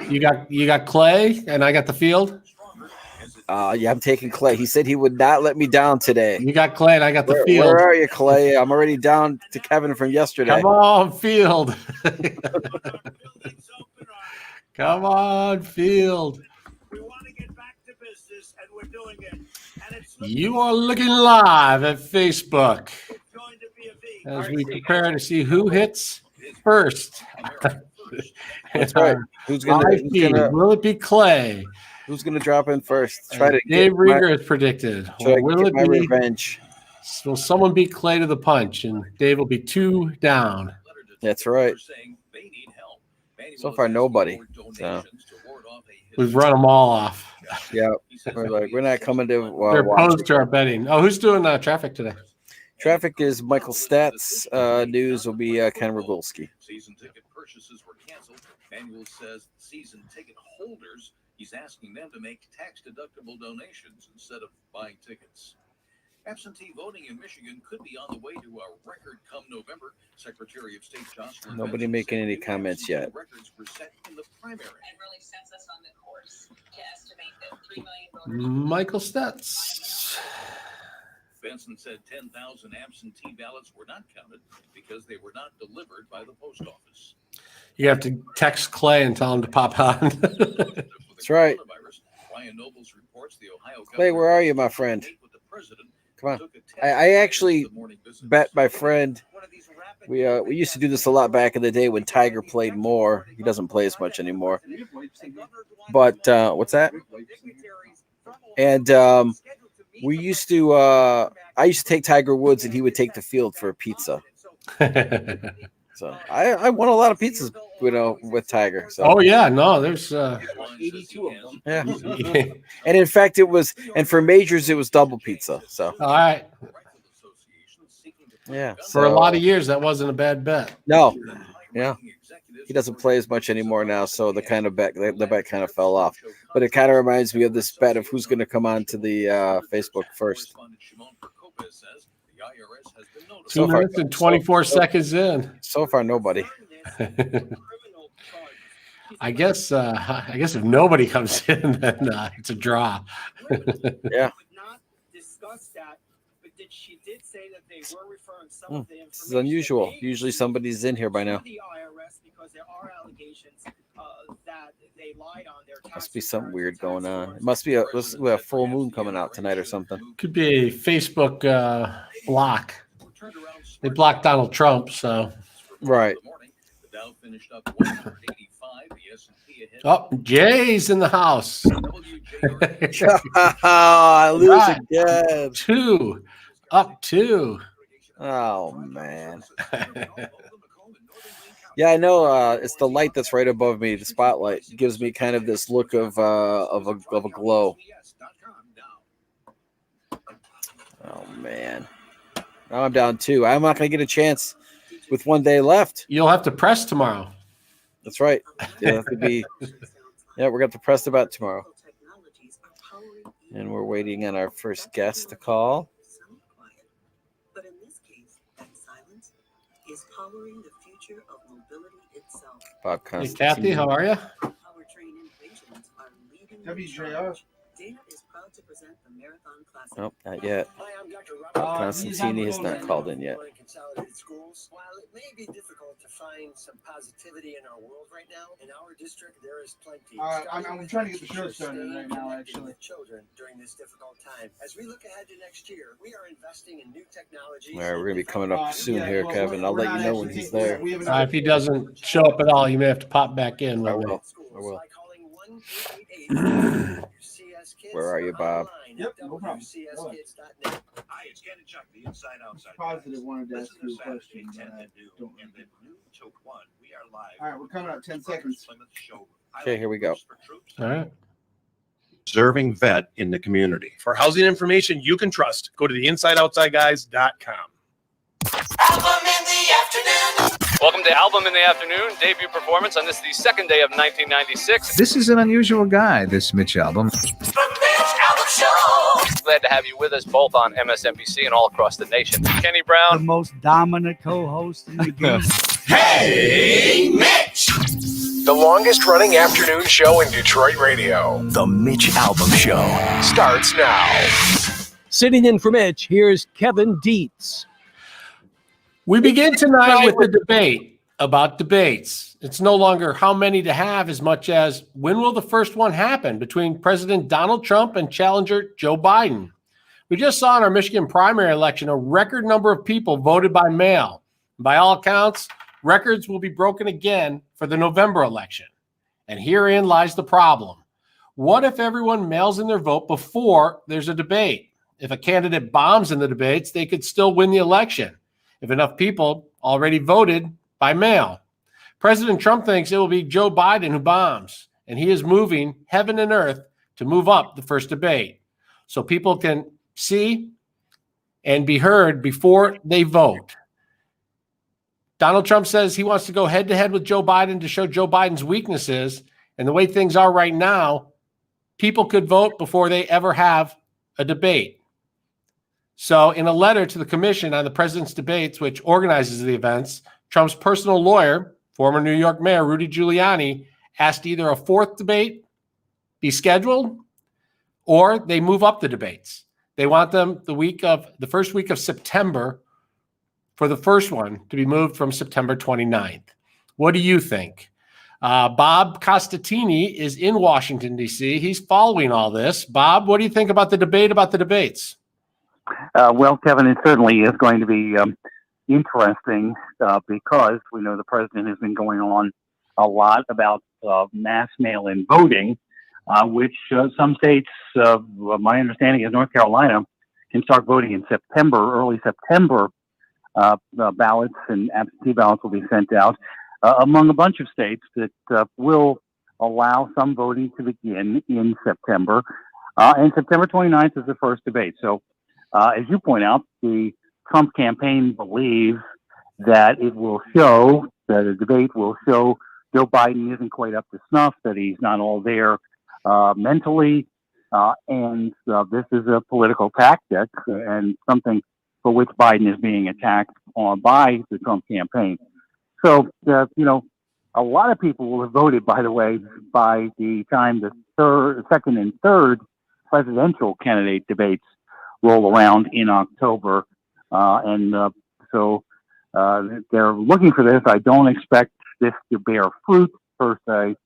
You got Clay, and I got the field. Yeah, I'm taking Clay. He said he would not let me down today. You got Clay, and I got the field. Where are you, Clay? I'm already down to Kevin from yesterday. Come on, field. Come on, field. We want to get back to business, and we're doing it. You are looking live at Facebook It's going to be a V. as we prepare to see who hits first. That's right. Will it be Clay? Who's gonna drop in first? Try to Dave Rieger has predicted. Will it be revenge? Will someone beat Clay to the punch, and Dave will be 2 down? That's right. So far, nobody. So. We've run them all off. Yeah, we're not coming to. They're opposed to our betting. Oh, who's doing traffic today? Traffic is Michael Stats. News will be Ken Rogulski. Season ticket purchases were canceled. Manuel says season ticket holders, he's asking them to make tax-deductible donations instead of buying tickets. Absentee voting in Michigan could be on the way to a record come November. Secretary of State Jocelyn. Nobody making any comments yet. Records were set in the primary. And really sets us on the course to estimate that 3 million voters. Michael Stats. Benson said 10,000 absentee ballots were not counted because they were not delivered by the post office. You have to text Clay and tell him to pop on. That's right. Ryan Nobles reports the Ohio Clay, where are you, my friend? Come on. I actually bet my friend. We used to do this a lot back in the day when Tiger played more. He doesn't play as much anymore. But what's that? And we used to. I used to take Tiger Woods, and he would take the field for a pizza. So I won a lot of pizzas, with Tiger. So. Oh yeah, no, there's 82 of them. Yeah, and in fact, and for majors, it was double pizza. So all right. Yeah, for a lot of years, that wasn't a bad bet. No, yeah, he doesn't play as much anymore now, so the bet kind of fell off. But it kind of reminds me of this bet of who's going to come on to the Facebook first. 2 minutes and 24 seconds in. So far, nobody. I guess if nobody comes in, then it's a draw. Yeah. She did say that they were referring some of the information. This is unusual. Usually somebody's in here by now. The IRS, because there are allegations that they lied on their tax. Must be something weird going on. It must be a full moon coming out tonight or something. Could be a Facebook block. They blocked Donald Trump, so. Right. Oh, Jay's in the house. I lose again. 2. Up 2. Oh man. Yeah, I know. It's the light that's right above me. The spotlight gives me kind of this look of a glow. Oh man. Now I'm down 2. I'm not gonna get a chance with 1 day left. You'll have to press tomorrow. That's right. Yeah, we're going to press about tomorrow. And we're waiting on our first guest to call. But in this case, that silence is powering the future of mobility itself. Bob Hey, Costantini. Kathy, how are you? Powertrain innovations are leading WJR. Dana is proud to present the Marathon Classic. Nope, not yet. Hi, I'm Dr. Costantini has not called in yet. Consolidated schools. While it may be difficult to find some positivity in our world right now, in our district there is plenty. I'm trying to get the show started right now, actually. Children during this difficult time. As we look ahead to next year, we are investing in new technology. All right, we're going to be coming up soon here, Kevin. I'll let you know when he's there. If he doesn't show up at all, you may have to pop back in. I will. Where are you, Bob? Yep, no problem. Hi, it's Ken and Chuck, the Inside Outside. Positive wanted to ask you a question, but I don't All right, we're coming up 10 seconds. Okay, here we go. All right. Deserving vet in the community. For housing information you can trust, go to theinsideoutsideguys.com. Albom in the afternoon. Welcome to Albom in the Afternoon, debut performance on the second day of 1996. This is an unusual guy, this Mitch Albom. The Mitch Albom Show. Glad to have you with us both on MSNBC and all across the nation. Kenny Brown. The most dominant co-host in the game. Hey, Mitch. The longest running afternoon show in Detroit radio. The Mitch Albom Show starts now. Sitting in for Mitch, here's Kevin Dietz. We begin tonight with the debate about debates. It's no longer how many to have as much as when will the first one happen between President Donald Trump and challenger Joe Biden. We just saw in our Michigan primary election a record number of people voted by mail. By all accounts, records will be broken again for the November election. And herein lies the problem. What if everyone mails in their vote before there's a debate? If a candidate bombs in the debates, they could still win the election if enough people already voted by mail. President Trump thinks it will be Joe Biden who bombs, and he is moving heaven and earth to move up the first debate so people can see and be heard before they vote. Donald Trump says he wants to go head-to-head with Joe Biden to show Joe Biden's weaknesses, and the way things are right now, people could vote before they ever have a debate. So in a letter to the commission on the president's debates, which organizes the events, Trump's personal lawyer, former New York Mayor Rudy Giuliani, asked either a fourth debate be scheduled or they move up the debates. They want them the first week of September for the first one to be moved from September 29th. What do you think? Bob Costantini is in Washington, D.C. He's following all this. Bob, what do you think about the debate about the debates? Well, Kevin, it certainly is going to be interesting because we know the president has been going on a lot about mass mail-in voting, which some states, my understanding is North Carolina, can start voting in September, early September. Ballots and absentee ballots will be sent out among a bunch of states that will allow some voting to begin in September. And September 29th is the first debate. So as you point out, the Trump campaign believes that it will show, that a debate will show Joe Biden isn't quite up to snuff, that he's not all there mentally, and this is a political tactic and something for which Biden is being attacked by the Trump campaign. So, a lot of people will have voted, by the way, by the time the second and third presidential candidate debates roll around in October. So they're looking for this. I don't expect this to bear fruit per se,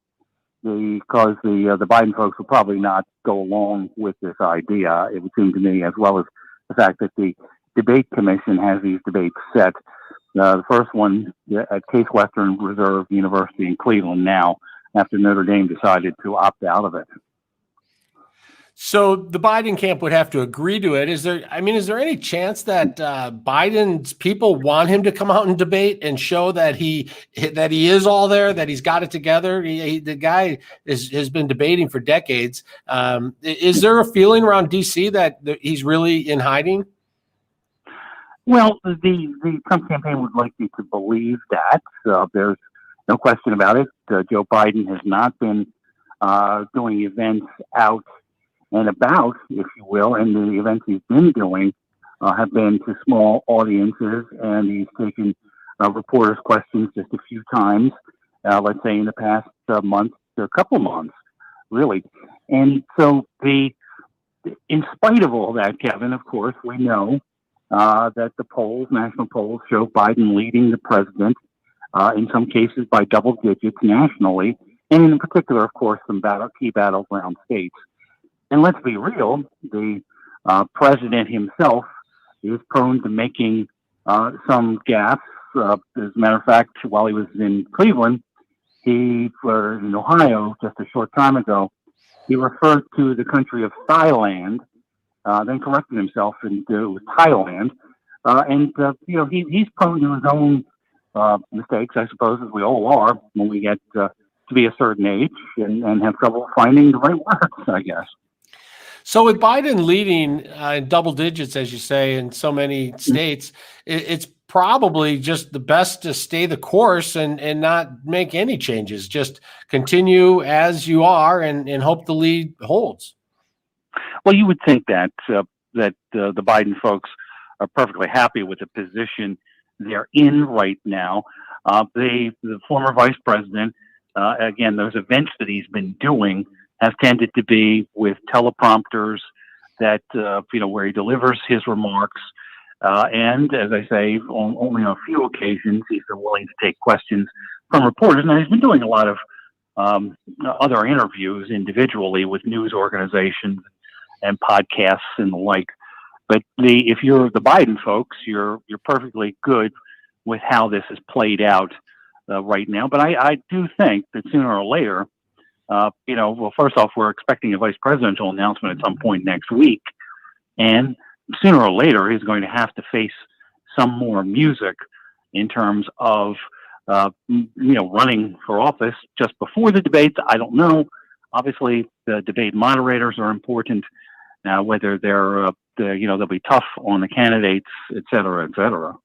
because the Biden folks will probably not go along with this idea, it would seem to me, as well as the fact that the debate commission has these debates set. The first one at Case Western Reserve University in Cleveland now, after Notre Dame decided to opt out of it. So the Biden camp would have to agree to it. Is there any chance that Biden's people want him to come out and debate and show that he is all there, that he's got it together? The guy has been debating for decades. Is there a feeling around D.C. that he's really in hiding? Well, the Trump campaign would like you to believe that. There's no question about it. Joe Biden has not been doing events out and about, if you will, and the events he's been doing have been to small audiences, and he's taken reporters' questions just a few times, let's say in the past month, a couple months, really. And so in spite of all that, Kevin, of course, we know that the polls, national polls, show Biden leading the president, in some cases by double digits nationally, and in particular, of course, some key battleground states. And let's be real, the president himself is prone to making some gaffes. As a matter of fact, while he was in Cleveland, in Ohio just a short time ago, he referred to the country of Thailand, then corrected himself and it was Thailand. He's prone to his own mistakes, I suppose, as we all are when we get to be a certain age and have trouble finding the right words, I guess. So with Biden leading in double digits, as you say, in so many states, it's probably just the best to stay the course and not make any changes. Just continue as you are and hope the lead holds. Well, you would think that the Biden folks are perfectly happy with the position they're in right now. The former vice president again, those events that he's been doing have tended to be with teleprompters that, where he delivers his remarks. And as I say, only on a few occasions, he's been willing to take questions from reporters. Now, he's been doing a lot of other interviews individually with news organizations and podcasts and the like. But if you're the Biden folks, you're perfectly good with how this has played out right now. But I do think that sooner or later, well, first off, we're expecting a vice presidential announcement at some point next week. And sooner or later, he's going to have to face some more music in terms of, running for office just before the debates. I don't know. Obviously, the debate moderators are important. Now, whether they'll be tough on the candidates, et cetera, et cetera.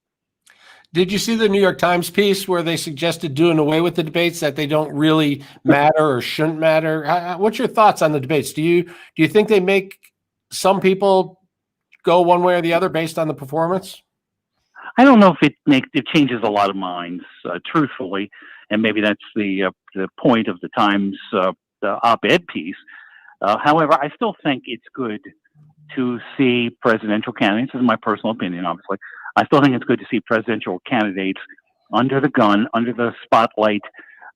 Did you see the New York Times piece where they suggested doing away with the debates, that they don't really matter or shouldn't matter? What's your thoughts on the debates? Do you think they make some people go one way or the other based on the performance? I don't know if it changes a lot of minds, truthfully, and maybe that's the point of the Times the op-ed piece. However, I still think it's good to see presidential candidates. This is my personal opinion, obviously. I still think it's good to see presidential candidates under the gun, under the spotlight,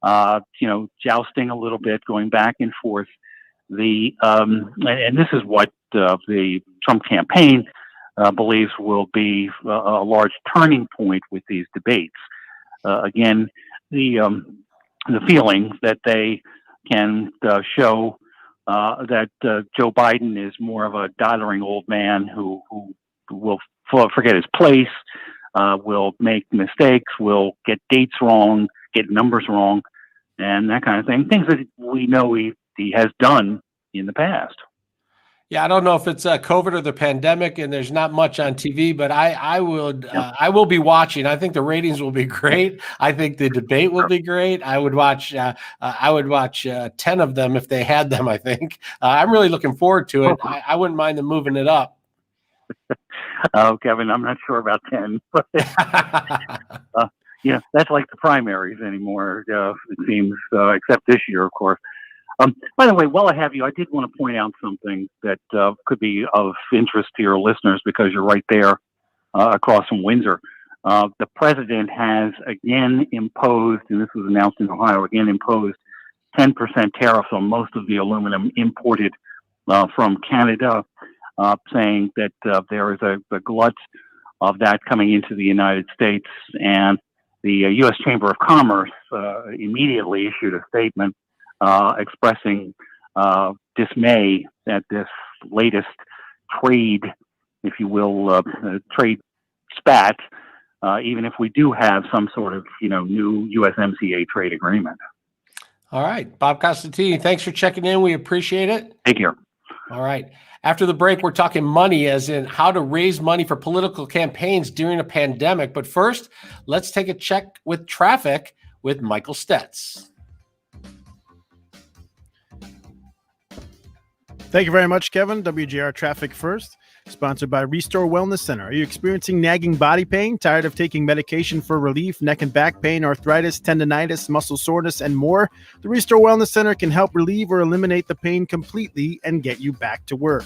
jousting a little bit, going back and forth. And this is what the Trump campaign believes will be a large turning point with these debates. Again, the feeling that they can show that Joe Biden is more of a doddering old man who will forget his place, will make mistakes, will get dates wrong, get numbers wrong, and that kind of thing. Things that we know he has done in the past. Yeah, I don't know if it's COVID or the pandemic, and there's not much on TV, but I will be watching. I think the ratings will be great. I think the debate will be great. I would watch 10 of them if they had them. I think I'm really looking forward to it. I wouldn't mind them moving it up. Oh, Kevin, I'm not sure about 10, but that's like the primaries anymore. It seems, except this year, of course. By the way, while I have you, I did want to point out something that could be of interest to your listeners, because you're right there across from Windsor. The president has again imposed, and this was announced in Ohio, imposed 10% tariffs on most of the aluminum imported from Canada, saying that there is a glut of that coming into the United States. And the U.S. Chamber of Commerce immediately issued a statement expressing dismay at this latest trade, if you will, trade spat, even if we do have some sort of, new USMCA trade agreement. All right. Bob Costantini, thanks for checking in. We appreciate it. Take care. All right. After the break, we're talking money, as in how to raise money for political campaigns during a pandemic. But first, let's take a check with traffic with Michael Stetz. Thank you very much, Kevin. WGR Traffic First, sponsored by Restore Wellness Center. Are you experiencing nagging body pain, tired of taking medication for relief, neck and back pain, arthritis, tendonitis, muscle soreness, and more? The Restore Wellness Center can help relieve or eliminate the pain completely and get you back to work.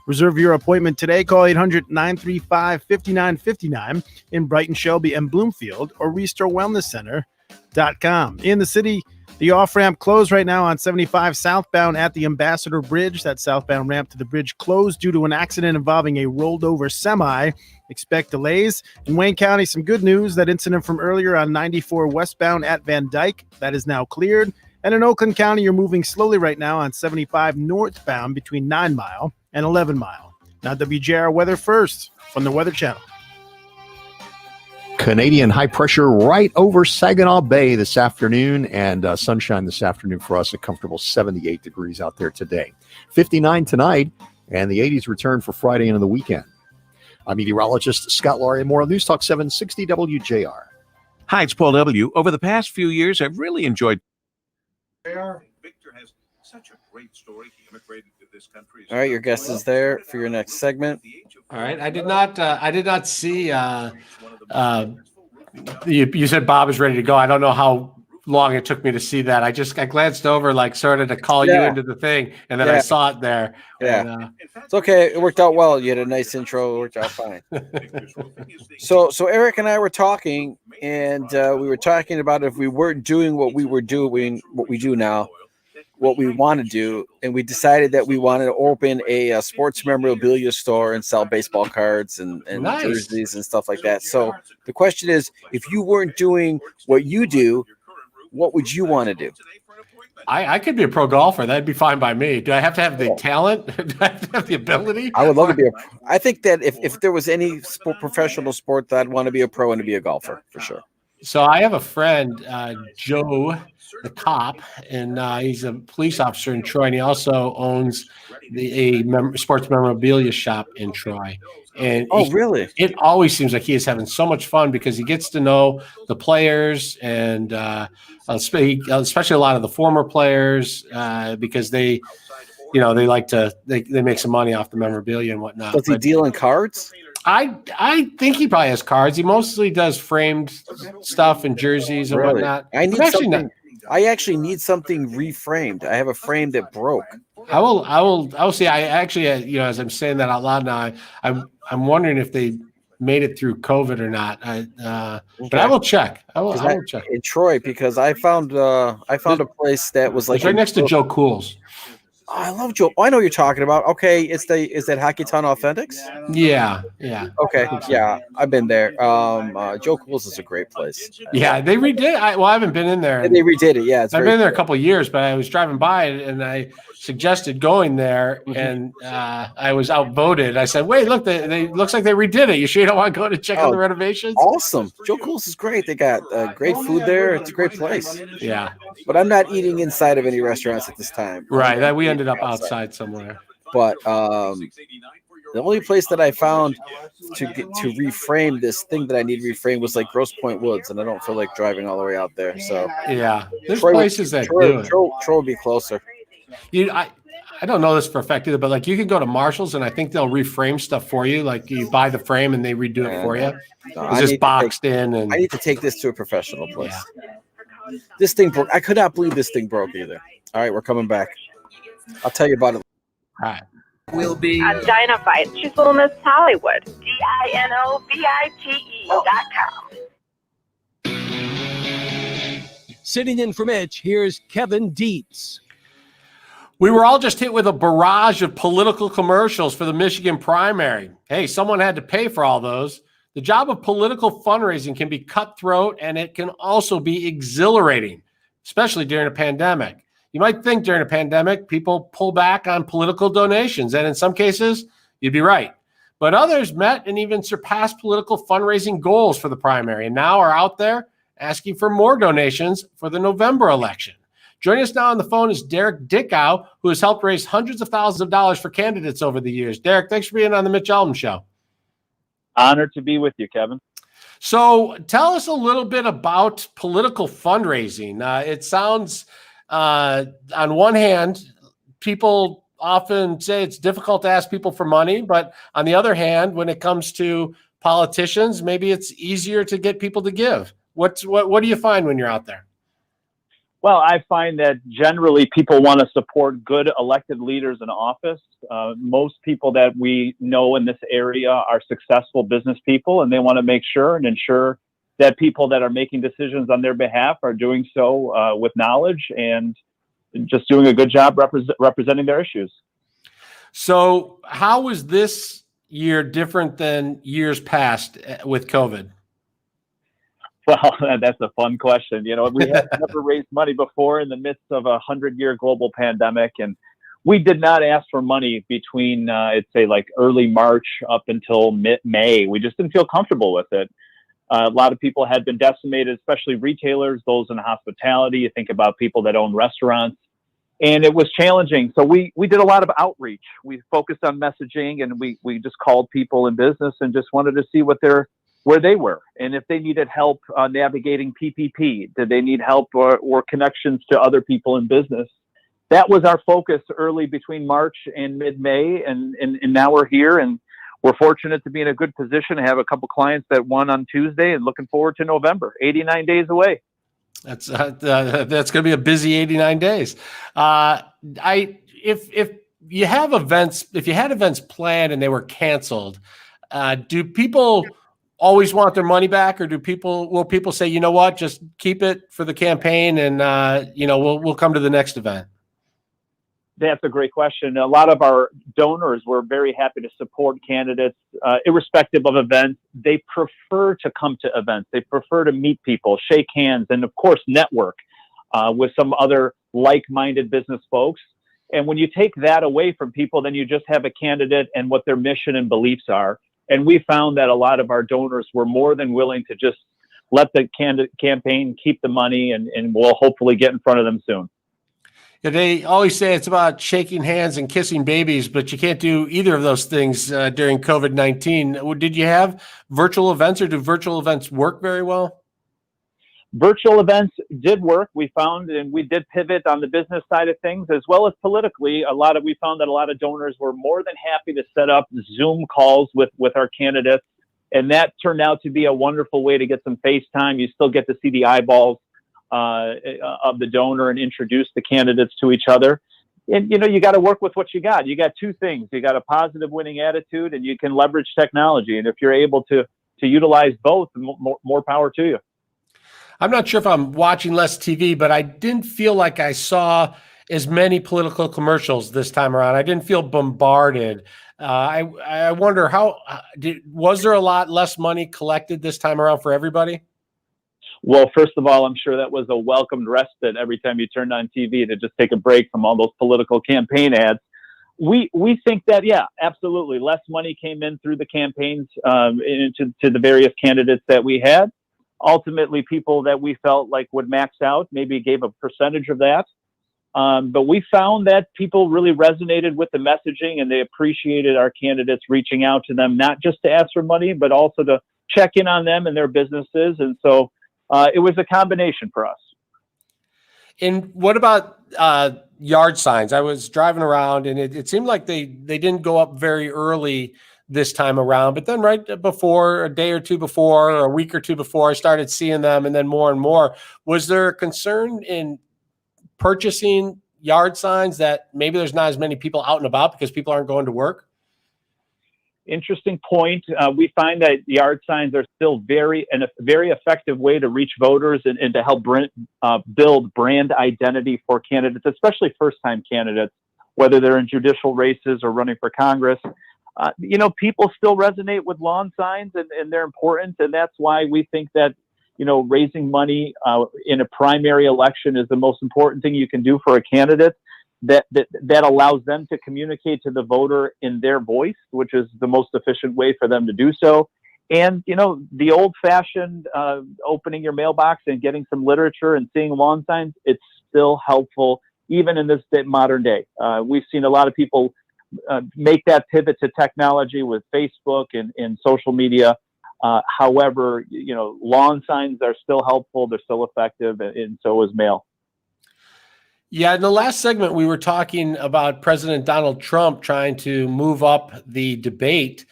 Reserve your appointment today. Call 800-935-5959 in Brighton, Shelby, and Bloomfield, or RestoreWellnessCenter.com. In the city, the off-ramp closed right now on 75 southbound at the Ambassador Bridge. That southbound ramp to the bridge closed due to an accident involving a rolled-over semi. Expect delays. In Wayne County, some good news. That incident from earlier on 94 westbound at Van Dyke, that is now cleared. And in Oakland County, you're moving slowly right now on 75 northbound between 9 Mile and 11 Mile. Now WJR Weather First from the Weather Channel. Canadian high pressure right over Saginaw Bay this afternoon, and sunshine this afternoon for us, a comfortable 78 degrees out there today. 59 tonight, and the 80s return for Friday into the weekend. I'm meteorologist Scott Laurie, more on News Talk 760 WJR. Hi, it's Paul W. Over the past few years, I've really enjoyed. Victor has such a great story. He immigrated to this country. All right, your guest is there for your next segment. All right, I did not see. You said Bob is ready to go. I don't know how long it took me to see that. I glanced over, like, sort of to call you into the thing, and then I saw it there. Yeah, And, it's okay. It worked out well. You had a nice intro. It worked out fine. So Eric and I were talking, and we were talking about if we weren't doing what we were doing, what we do now, what we want to do, and we decided that we wanted to open a sports memorabilia store and sell baseball cards and Nice. jerseys and stuff like that. So the question is, if you weren't doing what you do, what would you want to do? I could be a pro golfer. That'd be fine by me. Do I have to have the talent? Do I have to have the ability? I would love to be I think that if there was any professional sport that I'd want to be a pro and to be a golfer for sure. So I have a friend, Joe, the cop, and he's a police officer in Troy, and he also owns a sports memorabilia shop in Troy. And really? It always seems like he is having so much fun because he gets to know the players and especially a lot of the former players because they like to they make some money off the memorabilia and whatnot. Does he deal in cards? I think he probably has cards. He mostly does framed stuff and jerseys and whatnot. I actually need something reframed. I have a frame that broke. I will see. I actually, as I'm saying that out loud now, I'm wondering if they made it through COVID or not. But I will check. I will check in Troy because I found a place that was like it's right next to Joe Cool's. Oh, I love Joe. Oh, I know what you're talking about. Okay, is that Hockey Town Authentics? Yeah. Okay, yeah, I've been there. Joe Cool's is a great place. Yeah, they redid. I haven't been in there. They redid it. Yeah, I've been there a couple of years, but I was driving by and I suggested going there, and I was outvoted. I said, "Wait, look, they looks like they redid it. You sure you don't want to go to check out the renovations?" Awesome. Joe Cool's is great. They got great food there. It's a great place. Yeah, but I'm not eating inside of any restaurants at this time. Right. That we ended up outside somewhere. But the only place that I found to reframe this thing that I need to reframe was like Grosse Pointe Woods, and I don't feel like driving all the way out there. So yeah, there's places that do it. Troy would be closer. I don't know this for a fact either, but like you can go to Marshall's and I think they'll reframe stuff for you. Like you buy the frame and they redo it for you. It's just boxed in. And I need to take this to a professional place. Yeah. This thing broke. I could not believe this thing broke either. All right, we're coming back. I'll tell you about it. All right. Will be Dynamite. She's Little Miss Hollywood. DINOVITE.com. Sitting in for Mitch, here's Kevin Dietz. We were all just hit with a barrage of political commercials for the Michigan primary. Hey, someone had to pay for all those. The job of political fundraising can be cutthroat, and it can also be exhilarating, especially during a pandemic. You might think during a pandemic, people pull back on political donations, and in some cases, you'd be right. But others met and even surpassed political fundraising goals for the primary, and now are out there asking for more donations for the November election. Joining us now on the phone is Derek Dickow, who has helped raise hundreds of thousands of dollars for candidates over the years. Derek, thanks for being on the Mitch Albom Show. Honored to be with you, Kevin. So tell us a little bit about political fundraising. It sounds, on one hand, people often say it's difficult to ask people for money, but on the other hand, when it comes to politicians, maybe it's easier to get people to give. What do you find when you're out there? Well, I find that generally people want to support good elected leaders in office. Most people that we know in this area are successful business people, and they want to make sure and ensure that people that are making decisions on their behalf are doing so with knowledge and just doing a good job representing their issues. So how was this year different than years past with COVID? Well, that's a fun question. You know, we have never raised money before in the midst of a 100-year global pandemic. And we did not ask for money between, I'd say, like early March up until mid-May. We just didn't feel comfortable with it. A lot of people had been decimated, especially retailers, those in hospitality. You think about people that own restaurants. And it was challenging. So we did a lot of outreach. We focused on messaging, and we just called people in business and just wanted to see where they were, and if they needed help navigating PPP, did they need help or connections to other people in business? That was our focus early between March and mid-May, and now we're here, and we're fortunate to be in a good position to have a couple clients that won on Tuesday and looking forward to November, 89 days away. That's going to be a busy 89 days. If you have events, if you had events planned and they were canceled, do people always want their money back, or will people say, you know what, just keep it for the campaign and we'll come to the next event? That's a great question. A lot of our donors were very happy to support candidates, irrespective of events. They prefer to come to events. They prefer to meet people, shake hands, and of course, network with some other like-minded business folks. And when you take that away from people, then you just have a candidate and what their mission and beliefs are. And we found that a lot of our donors were more than willing to just let the campaign keep the money, and we'll hopefully get in front of them soon. Yeah, they always say it's about shaking hands and kissing babies, but you can't do either of those things during COVID-19. Did you have virtual events, or do virtual events work very well? Virtual events did work. We found, and we did pivot on the business side of things as well as politically. We found that a lot of donors were more than happy to set up Zoom calls with our candidates, and that turned out to be a wonderful way to get some FaceTime. You still get to see the eyeballs of the donor and introduce the candidates to each other. And you got to work with what you got. You got two things. You got a positive winning attitude, and you can leverage technology. And if you're able to utilize both, more power to you. I'm not sure if I'm watching less TV, but I didn't feel like I saw as many political commercials this time around. I didn't feel bombarded. I wonder was there a lot less money collected this time around for everybody? Well, first of all, I'm sure that was a welcomed respite every time you turned on TV to just take a break from all those political campaign ads. We think that, yeah, absolutely. Less money came in through the campaigns to the various candidates that we had. Ultimately, people that we felt like would max out maybe gave a percentage of that. But we found that people really resonated with the messaging, and they appreciated our candidates reaching out to them, not just to ask for money, but also to check in on them and their businesses. And so it was a combination for us. And what about yard signs? I was driving around, and it seemed like they didn't go up very early this time around, but then right before, a day or two before, or a week or two before, I started seeing them, and then more and more. Was there a concern in purchasing yard signs that maybe there's not as many people out and about because people aren't going to work? Interesting point. We find that yard signs are still a very effective way to reach voters and to help build brand identity for candidates, especially first-time candidates, whether they're in judicial races or running for Congress. People still resonate with lawn signs, and they're important. And that's why we think that, raising money in a primary election is the most important thing you can do for a candidate. That allows them to communicate to the voter in their voice, which is the most efficient way for them to do so. And, the old-fashioned opening your mailbox and getting some literature and seeing lawn signs, it's still helpful, even in this modern day. We've seen a lot of people make that pivot to technology with Facebook and social media. However, lawn signs are still helpful. They're still effective, and so is mail. Yeah, in the last segment, we were talking about President Donald Trump trying to move up the debate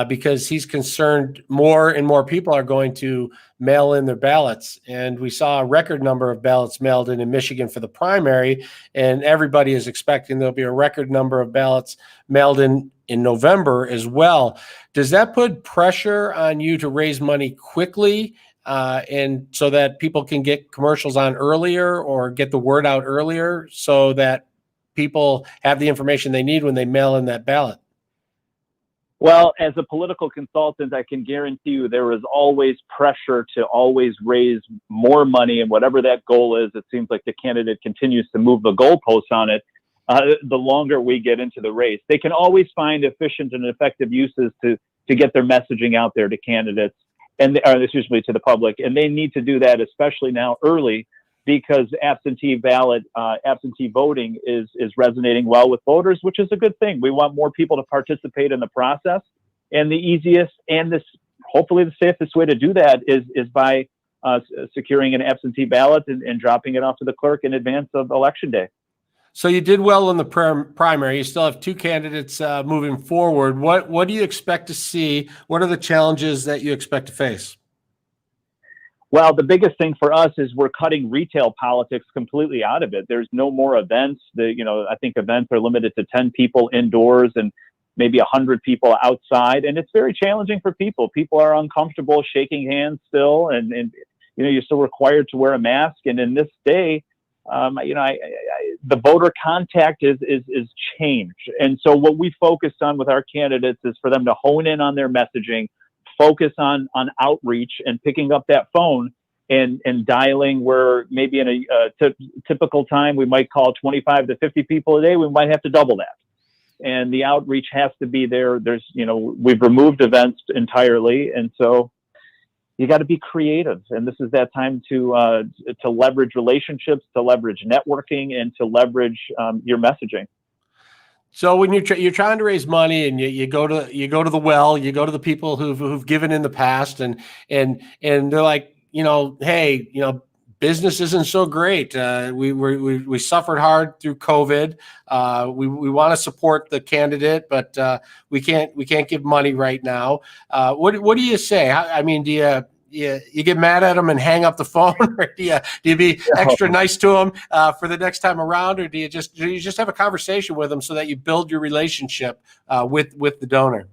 because he's concerned more and more people are going to mail in their ballots. And we saw a record number of ballots mailed in Michigan for the primary, and everybody is expecting there'll be a record number of ballots mailed in November as well. Does that put pressure on you to raise money quickly and so that people can get commercials on earlier or get the word out earlier so that people have the information they need when they mail in that ballot? Well, as a political consultant, I can guarantee you there is always pressure to always raise more money, and whatever that goal is, it seems like the candidate continues to move the goalposts on it. The longer we get into the race, they can always find efficient and effective uses to get their messaging out there to candidates and to the public. And they need to do that, especially now early, because absentee voting is resonating well with voters, which is a good thing. We want more people to participate in the process. And the easiest and hopefully the safest way to do that is by securing an absentee ballot and dropping it off to the clerk in advance of Election Day. So you did well in the primary. You still have two candidates moving forward. What do you expect to see? What are the challenges that you expect to face? Well, the biggest thing for us is we're cutting retail politics completely out of it. There's no more events. I think events are limited to 10 people indoors and maybe 100 people outside. And it's very challenging for people. People are uncomfortable shaking hands still. And you're still required to wear a mask. And in this day, the voter contact is changed. And so what we focused on with our candidates is for them to hone in on their messaging, focus on outreach and picking up that phone and dialing, where maybe in a typical time we might call 25 to 50 people a day. We might have to double that. And the outreach has to be there. We've removed events entirely. And so you got to be creative. And this is that time to leverage relationships, to leverage networking, and to leverage your messaging. So when you're trying to raise money and you go to the well, you go to the people who've given in the past, and they're like, hey, business isn't so great. We suffered hard through COVID. We want to support the candidate, but we can't give money right now. What do you say? I mean, do you get mad at them and hang up the phone, or do you be extra nice to them for the next time around, or do you just have a conversation with them so that you build your relationship with the donor?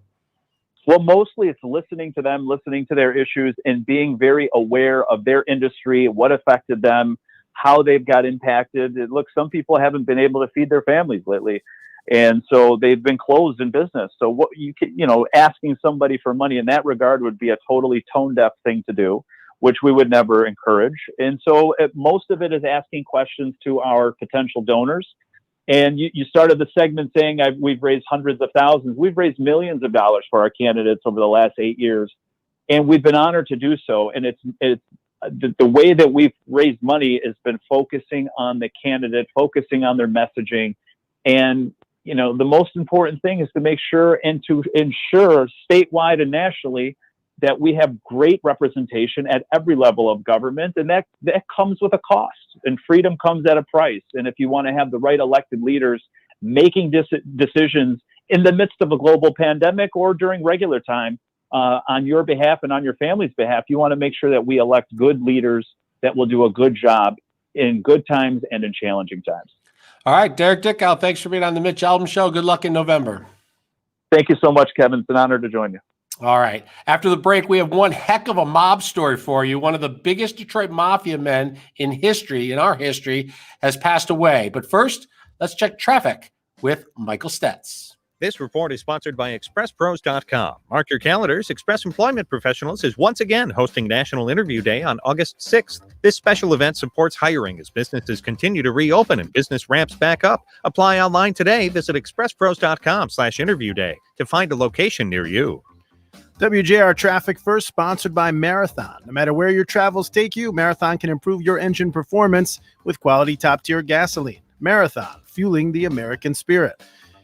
Well, mostly it's listening to them, listening to their issues, and being very aware of their industry, what affected them, how they've got impacted. Look, some people haven't been able to feed their families lately, and so they've been closed in business. So what asking somebody for money in that regard would be a totally tone-deaf thing to do, which we would never encourage. And so most of it is asking questions to our potential donors. And you started the segment saying we've raised hundreds of thousands. We've raised millions of dollars for our candidates over the last 8 years, and we've been honored to do so. And it's the way that we've raised money has been focusing on the candidate, focusing on their messaging. And the most important thing is to make sure and to ensure statewide and nationally that we have great representation at every level of government, and that comes with a cost, and freedom comes at a price. And if you want to have the right elected leaders making decisions in the midst of a global pandemic or during regular time on your behalf and on your family's behalf, you want to make sure that we elect good leaders that will do a good job in good times and in challenging times. All right, Derek Dickow, thanks for being on the Mitch Albom Show. Good luck in November. Thank you so much, Kevin. It's an honor to join you. All right. After the break, we have one heck of a mob story for you. One of the biggest Detroit Mafia men in our history, has passed away. But first, let's check traffic with Michael Stetz. This report is sponsored by ExpressPros.com. Mark your calendars. Express Employment Professionals is once again hosting National Interview Day on August 6th. This special event supports hiring as businesses continue to reopen and business ramps back up. Apply online today. Visit ExpressPros.com/interview day to find a location near you. WJR Traffic First, sponsored by Marathon. No matter where your travels take you, Marathon can improve your engine performance with quality top-tier gasoline. Marathon, fueling the American spirit.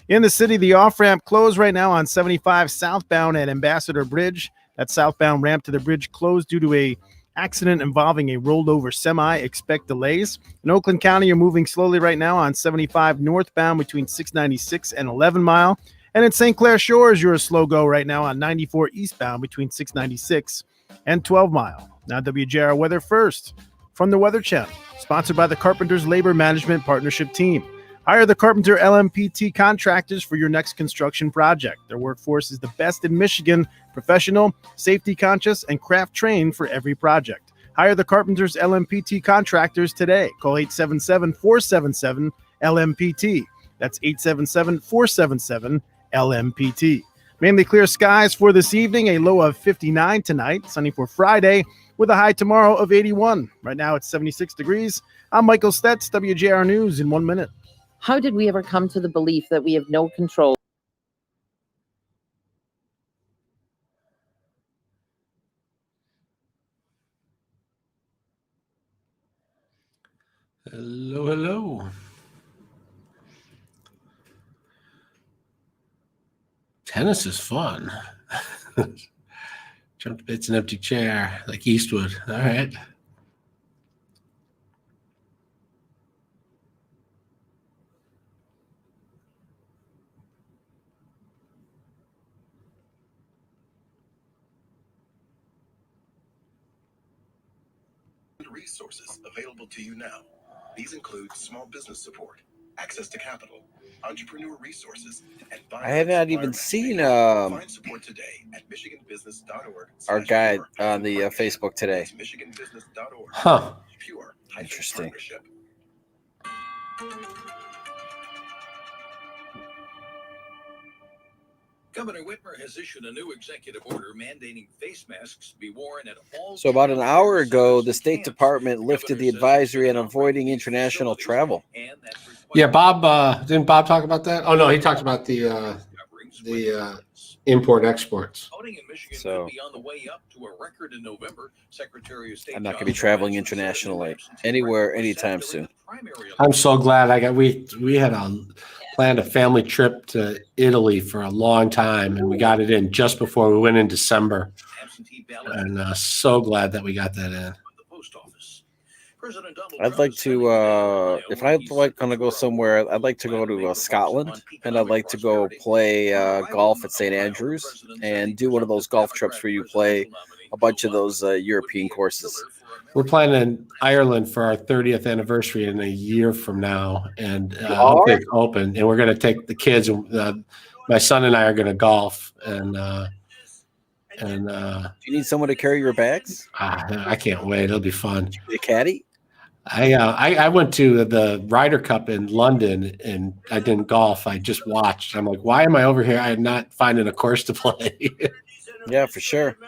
In the city, the off-ramp closed right now on 75 southbound at Ambassador Bridge. That southbound ramp to the bridge closed due to a accident involving a rolled over semi. Expect delays. In Oakland County, you're moving slowly right now on 75 northbound between 696 and 11 Mile. And in St. Clair Shores, you're a slow go right now on 94 eastbound between 696 and 12 Mile. Now WJR Weather First from the Weather Channel, sponsored by the Carpenters Labor Management Partnership Team. Hire the Carpenter LMPT contractors for your next construction project. Their workforce is the best in Michigan, professional, safety conscious, and craft trained for every project. Hire the Carpenters LMPT contractors today. Call 877-477-LMPT. That's 877-477-LMPT. Mainly clear skies for this evening, a low of 59 tonight, sunny for Friday, with a high tomorrow of 81. Right now it's 76 degrees. I'm Michael Stetz, WJR News in 1 minute. How did we ever come to the belief that we have no control? Hello, hello. Tennis is fun. Jump bits an empty chair like Eastwood. All right. resources available to you now. These include small business support, access to capital, entrepreneur resources, and I have not even seen find support today at michiganbusiness.org. our guide on the Facebook today. michiganbusiness.org. Huh. Pure Interesting. partnership. Governor Whitmer has issued a new executive order mandating face masks be worn at all. So about an hour ago, the State Department lifted the advisory on avoiding international travel. Yeah, Bob. Didn't Bob talk about that? Oh no, he talked about the import exports. So on the way up to a record in November. Secretary of State I'm not going to be traveling internationally anywhere anytime soon. I'm so glad we had planned a family trip to Italy for a long time, and we got it in just before we went in December. And so glad that we got that in. I'd like to, if I'd like going to go somewhere, I'd like to go to Scotland, and I'd like to go play golf at St. Andrews and do one of those golf trips where you play a bunch of those European courses. We're planning Ireland for our 30th anniversary in a year from now, and hopefully it's open. And we're going to take the kids. My son and I are going to golf, and do you need someone to carry your bags? I can't wait. It'll be fun. A caddy? I went to the Ryder Cup in London, and I didn't golf. I just watched. I'm like, why am I over here? I'm not finding a course to play. Yeah, for sure.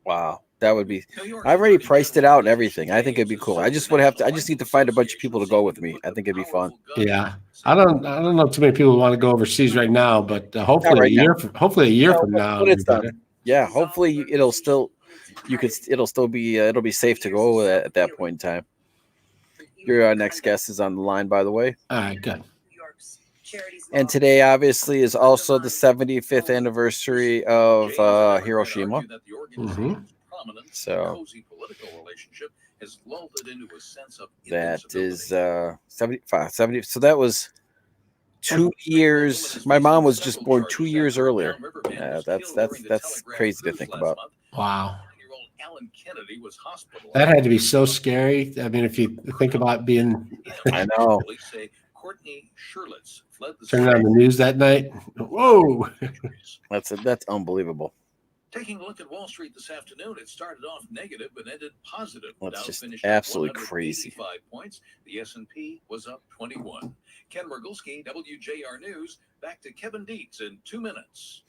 Wow, that would be. I've already priced it out and everything. I think it'd be cool. I just need to find a bunch of people to go with me. I think it'd be fun. Yeah, I don't know too many people who want to go overseas right now, but hopefully a year from now. When it's done. Yeah, hopefully it'll still be safe to go at that point in time. Your next guest is on the line, by the way. All right, good. And today, obviously, is also the 75th anniversary of Hiroshima. Mm-hmm. So that is 75, 70. So that was 2 years. My mom was just born 2 years earlier. That's crazy to think about. Wow. That had to be so scary. I mean, if you think about being, I know. Turning on the news that night. Whoa. That's unbelievable. Taking a look at Wall Street this afternoon, it started off negative but ended positive. That's just absolutely crazy. 5 points. The S&P was up 21. Ken Mergulski, WJR News. Back to Kevin Dietz in 2 minutes.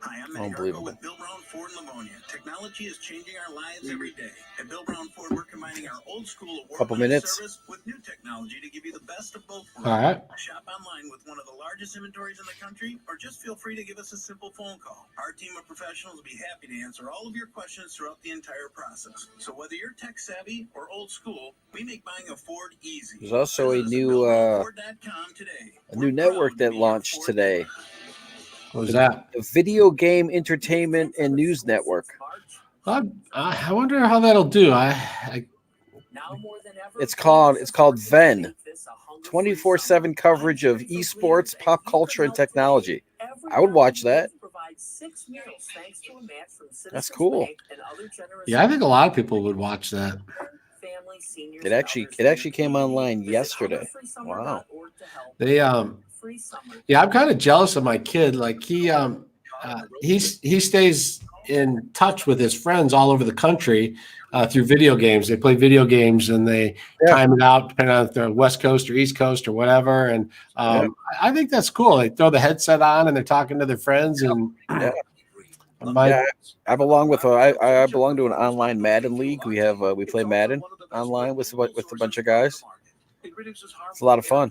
Hi, I'm Mitch with Bill Brown Ford in Livonia. Technology is changing our lives every day. At Bill Brown Ford, we're combining our old school award-winning service with new technology to give you the best of both worlds. All right. Shop online with one of the largest inventories in the country, or just feel free to give us a simple phone call. Our team of professionals will be happy to answer all of your questions throughout the entire process. So whether you're tech savvy or old school, we make buying a Ford easy. There's also a new network that launched today. What was that? The Video Game Entertainment and News Network. I wonder how that'll do. It's called Ven. 24/7 coverage of esports, pop culture, and technology. I would watch that. That's cool. Yeah, I think a lot of people would watch that. It actually came online yesterday. Wow. They yeah, I'm kind of jealous of my kid. Like he stays in touch with his friends all over the country through video games. They play video games and they time it out depending on if they're West Coast or East Coast or whatever. And I think that's cool. They throw the headset on and they're talking to their friends. And I belong to an online Madden league. We play Madden online with a bunch of guys. It's a lot of fun.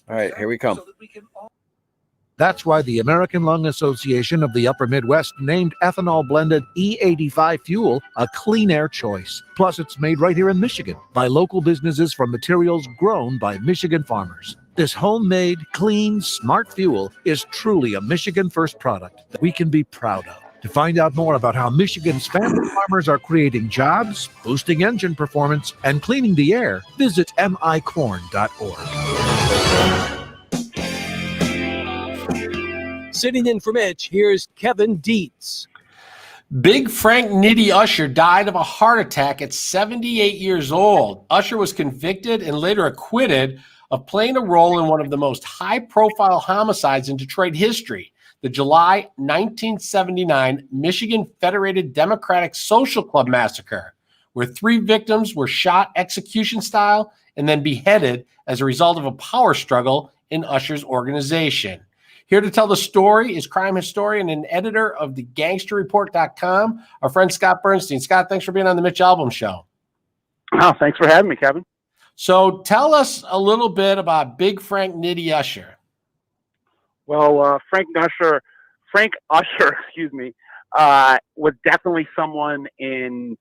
All right, here we come. That's why the American Lung Association of the Upper Midwest named ethanol-blended E85 fuel a clean air choice. Plus, it's made right here in Michigan by local businesses from materials grown by Michigan farmers. This homemade, clean, smart fuel is truly a Michigan-first product that we can be proud of. To find out more about how Michigan's family farmers are creating jobs, boosting engine performance, and cleaning the air, visit micorn.org. Sitting in for Mitch, here's Kevin Dietz. Big Frank Nitty Usher died of a heart attack at 78 years old. Usher was convicted and later acquitted of playing a role in one of the most high-profile homicides in Detroit history, the July 1979 Michigan Federated Democratic Social Club massacre, where 3 victims were shot execution style and then beheaded as a result of a power struggle in Usher's organization. Here to tell the story is crime historian and editor of the gangsterreport.com, our friend Scott Burnstien. Scott, thanks for being on the Mitch Albom Show. Oh, thanks for having me, Kevin. So tell us a little bit about Big Frank Nitty Usher. Well, Frank Usher, was definitely someone in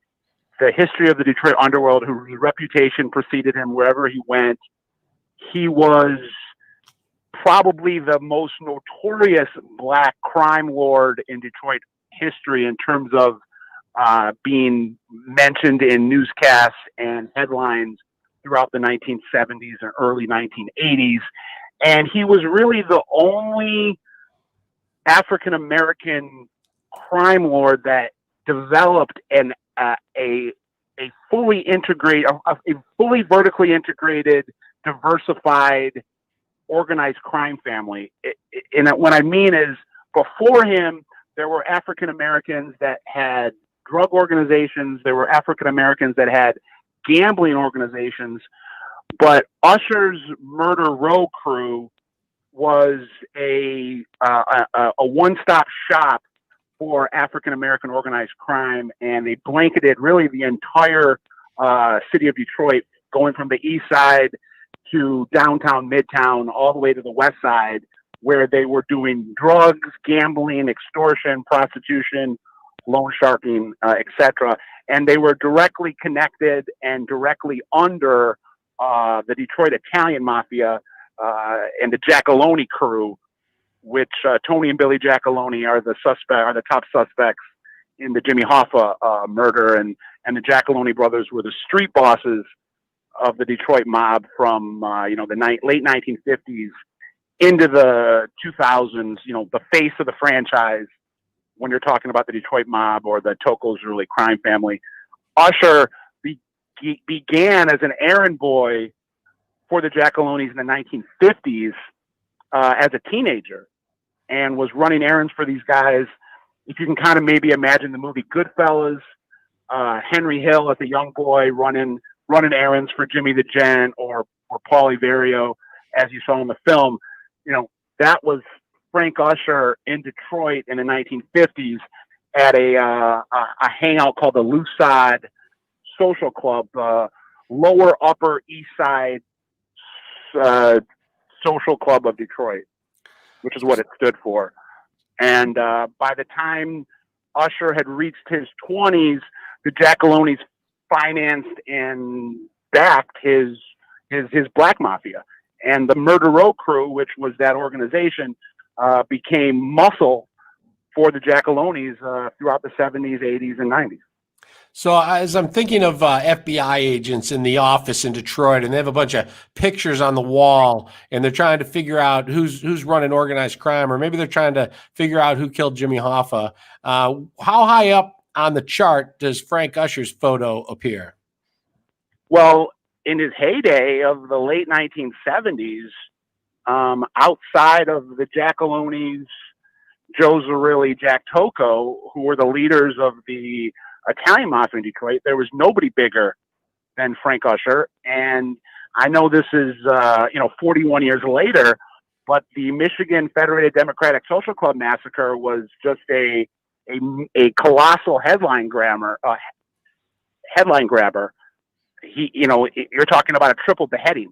the history of the Detroit underworld whose reputation preceded him wherever he went. He was probably the most notorious black crime lord in Detroit history in terms of being mentioned in newscasts and headlines throughout the 1970s and early 1980s. And he was really the only African-American crime lord that developed a fully vertically integrated, diversified, organized crime family. And what I mean is, before him, there were African Americans that had drug organizations. There were African Americans that had gambling organizations. But Usher's Murder Row crew was a one-stop shop for African American organized crime, and they blanketed really the entire city of Detroit, going from the east side to downtown, midtown, all the way to the west side, where they were doing drugs, gambling, extortion, prostitution, loan sharking, etc. And they were directly connected and directly under the Detroit Italian Mafia and the Giacalone crew, which Tony and Billy Giacalone are the top suspects in the Jimmy Hoffa murder, and the Giacalone brothers were the street bosses of the Detroit mob from the late 1950s into the 2000s. The face of the franchise when you're talking about the Detroit mob or the Tocco's really crime family. Usher began as an errand boy for the Giacalones in the 1950s as a teenager, and was running errands for these guys. If you can kind of maybe imagine the movie Goodfellas, Henry Hill as a young boy running errands for Jimmy the Gent or Paulie Vario, as you saw in the film, that was Frank Usher in Detroit in the 1950s at a hangout called the Loose Side Social Club, lower Upper East Side Social Club of Detroit, which is what it stood for. And by the time Usher had reached his 20s, the Giacalones financed and backed his black mafia. And the Murder Row crew, which was that organization, became muscle for the Giacalones throughout the 70s, 80s, and 90s. So as I'm thinking of FBI agents in the office in Detroit, and they have a bunch of pictures on the wall, and they're trying to figure out who's running organized crime, or maybe they're trying to figure out who killed Jimmy Hoffa. How high up on the chart does Frank Usher's photo appear? Well, in his heyday of the late 1970s, outside of the Giacalones, Joe Zerilli, Jack Tocco, who were the leaders of the Italian Mafia in Detroit, there was nobody bigger than Frank Usher. And I know this is 41 years later, but the Michigan Federated Democratic Social Club massacre was just a colossal headline grabber. You're talking about a triple beheading.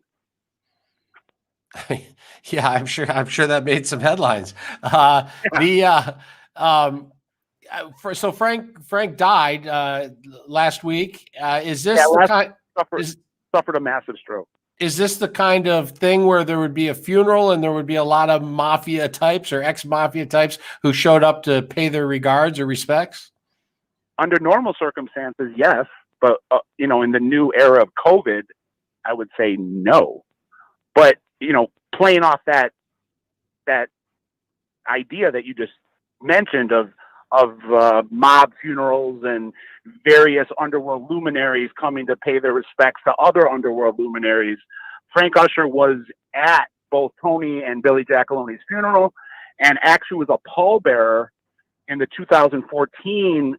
Yeah, I'm sure that made some headlines. So Frank died last week. Is this suffered a massive stroke? Is this the kind of thing where there would be a funeral and there would be a lot of mafia types or ex-mafia types who showed up to pay their regards or respects? Under normal circumstances, yes, but in the new era of COVID, I would say no. But playing off that idea that you just mentioned of mob funerals and various underworld luminaries coming to pay their respects to other underworld luminaries. Frank Usher was at both Tony and Billy Giacaloni's funeral, and actually was a pallbearer in the 2014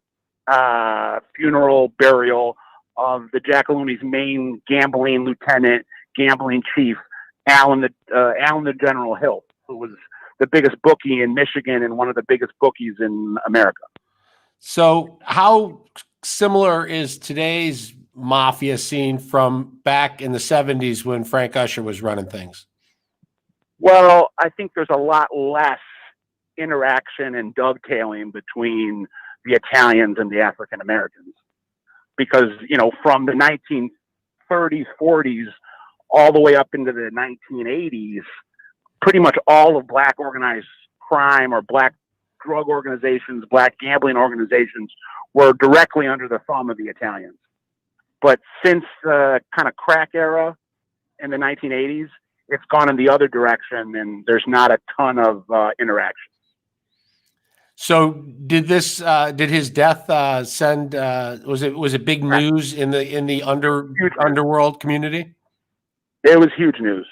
funeral burial of the Giacaloni's main gambling lieutenant, gambling chief, Alan the General Hill, who was the biggest bookie in Michigan and one of the biggest bookies in America. So how similar is today's mafia scene from back in the 70s when Frank Usher was running things? Well, I think there's a lot less interaction and dovetailing between the Italians and the African Americans, because, you know, from the 1930s, 40s, all the way up into the 1980s, pretty much all of black organized crime or black drug organizations, black gambling organizations were directly under the thumb of the Italians. But since the kind of crack era in the 1980s, it's gone in the other direction, and there's not a ton of interaction. So did his death send was it big news in the underworld community? It was huge news.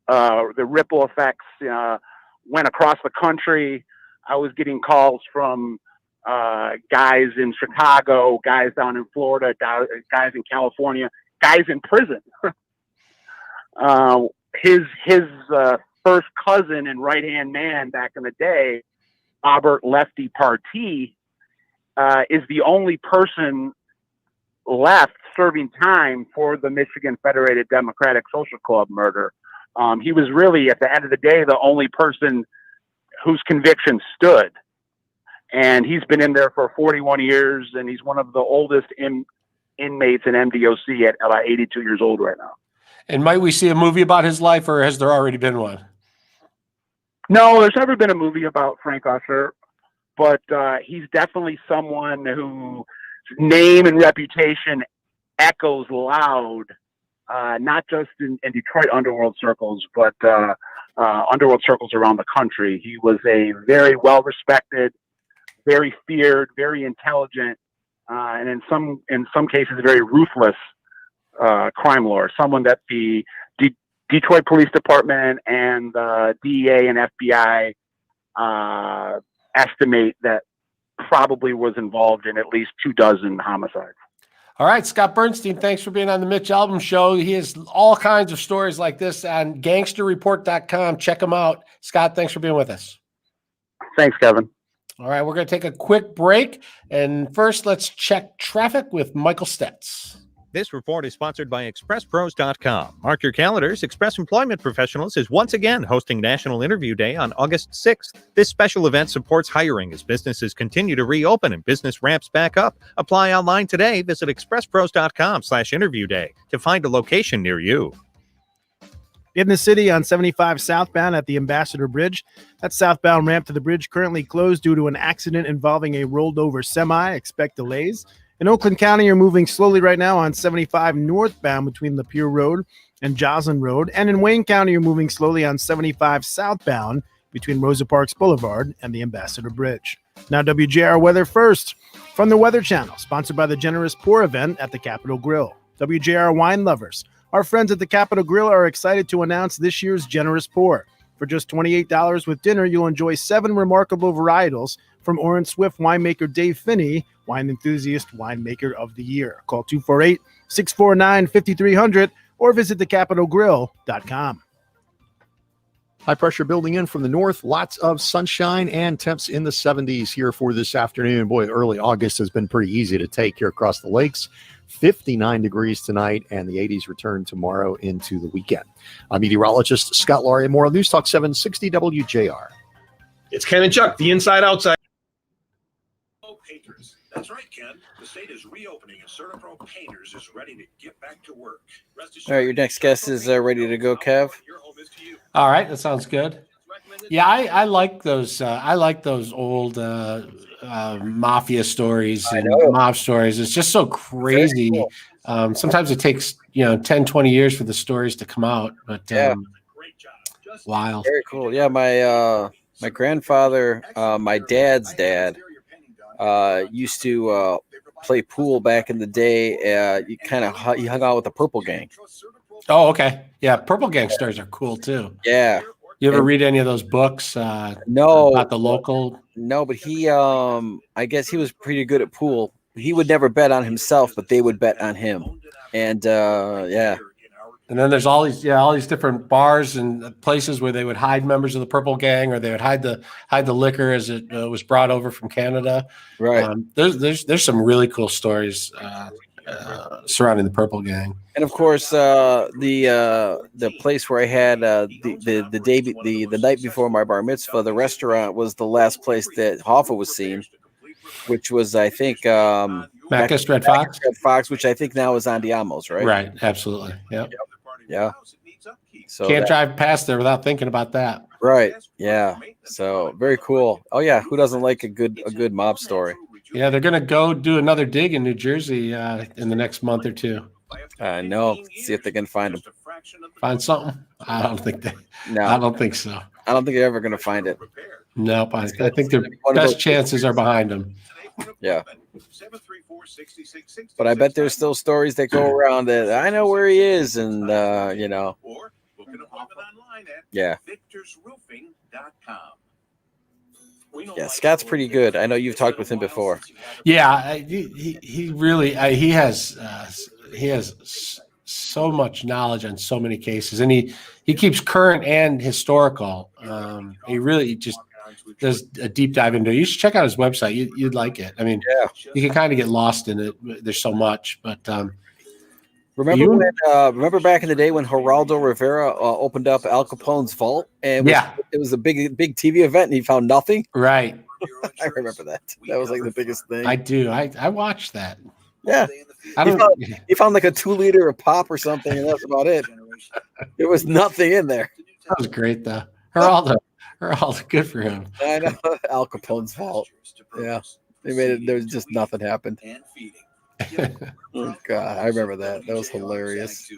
The ripple effects went across the country. I was getting calls from guys in Chicago, guys down in Florida, guys in California, guys in prison. His first cousin and right-hand man back in the day, Robert Lefty Partee, is the only person left serving time for the Michigan Federated Democratic Social Club murder. He was really, at the end of the day, the only person whose conviction stood. And he's been in there for 41 years, and he's one of the oldest inmates in MDOC at about 82 years old right now. And might we see a movie about his life, or has there already been one? No, there's never been a movie about Frank Usher, but he's definitely someone whose name and reputation echoes loud, not just in Detroit underworld circles, but underworld circles around the country. He was a very well-respected, very feared, very intelligent, and in some cases, very ruthless crime lord. Someone that the Detroit Police Department and the DEA and FBI estimate that probably was involved in at least 24 homicides. All right, Scott Burnstien, thanks for being on the Mitch Albom Show. He has all kinds of stories like this on gangsterreport.com. Check him out. Scott, thanks for being with us. Thanks, Kevin. All right, we're going to take a quick break. And first, let's check traffic with Michael Stetz. This report is sponsored by ExpressPros.com. Mark your calendars. Express Employment Professionals is once again hosting National Interview Day on August 6th. This special event supports hiring as businesses continue to reopen and business ramps back up. Apply online today. Visit ExpressPros.com/interview day to find a location near you. In the city on 75 southbound at the Ambassador Bridge. That southbound ramp to the bridge currently closed due to an accident involving a rolled over semi. Expect delays. In Oakland County, you're moving slowly right now on 75 northbound between Lapeer Road and Joslin Road. And in Wayne County, you're moving slowly on 75 southbound between Rosa Parks Boulevard and the Ambassador Bridge. Now, WJR weather first from the Weather Channel, sponsored by the Generous Pour event at the Capitol Grill. WJR wine lovers, our friends at the Capitol Grill are excited to announce this year's Generous Pour. For just $28 with dinner, you'll enjoy 7 remarkable varietals from Orin Swift winemaker Dave Finney, Wine Enthusiast Winemaker of the Year. Call 248-649-5300 or visit thecapitolgrill.com. High pressure building in from the north. Lots of sunshine and temps in the 70s here for this afternoon. Boy, early August has been pretty easy to take here across the lakes. 59 degrees tonight, and the 80s return tomorrow into the weekend. I'm meteorologist Scott Laurie, more on News Talk 760 WJR. It's Ken and Chuck, the inside outside. Painters. That's right, Ken. The state is reopening, and CertaPro Painters is ready to get back to work. All right, your next guest is ready to go, Kev. All right, that sounds good. Yeah, I like those. I like those old mafia stories and mob stories. It's just so crazy. Cool. Sometimes it takes 10, 20 years for the stories to come out, but wild. Very cool. Yeah, my grandfather, my dad's dad, used to play pool back in the day. He hung out with the Purple Gang. Oh, okay. Yeah, Purple Gang stories are cool too. Yeah. You ever read any of those books? No, about the local. No, but he, I guess he was pretty good at pool. He would never bet on himself, but they would bet on him. And yeah. And then there's all these different bars and places where they would hide members of the Purple Gang, or they would hide the liquor as it was brought over from Canada. Right. There's some really cool stories surrounding the Purple Gang. And of course, the place where I had the night before my bar mitzvah, the restaurant was the last place that Hoffa was seen, which was, I think, Macca's Red Fox. Red Fox, which I think now is on Diamos, right? Right. Absolutely. Yep. Yeah. So can't drive past there without thinking about that. Right. Yeah. So very cool. Oh yeah. Who doesn't like a good mob story? Yeah, they're gonna go do another dig in New Jersey in the next month or two. No. See if they can find them. Find something? I don't think they. No, I don't think so. I don't think they're ever gonna find it. Nope. I think their best chances are behind them. Yeah. But I bet there's still stories that go around that I know where he is, and you know. Yeah. Yeah, Scott's pretty good. I know you've talked with him before. Yeah, he really he has so much knowledge on so many cases, and he keeps current and historical. He really just does a deep dive into it. You should check out his website. You'd like it. I mean, yeah, you can kind of get lost in it. There's so much, but remember back in the day when Geraldo Rivera opened up Al Capone's vault, and it was a big TV event, and he found nothing. Right. I remember that. That was like the biggest thing. I do. I watched that. Yeah. He found like a 2-liter of pop or something, and that's about it. There was nothing in there. That was great, though. Geraldo, good for him. I know. Al Capone's vault. Yeah. They made it. There was just nothing happened. Oh God, I remember that. That was hilarious.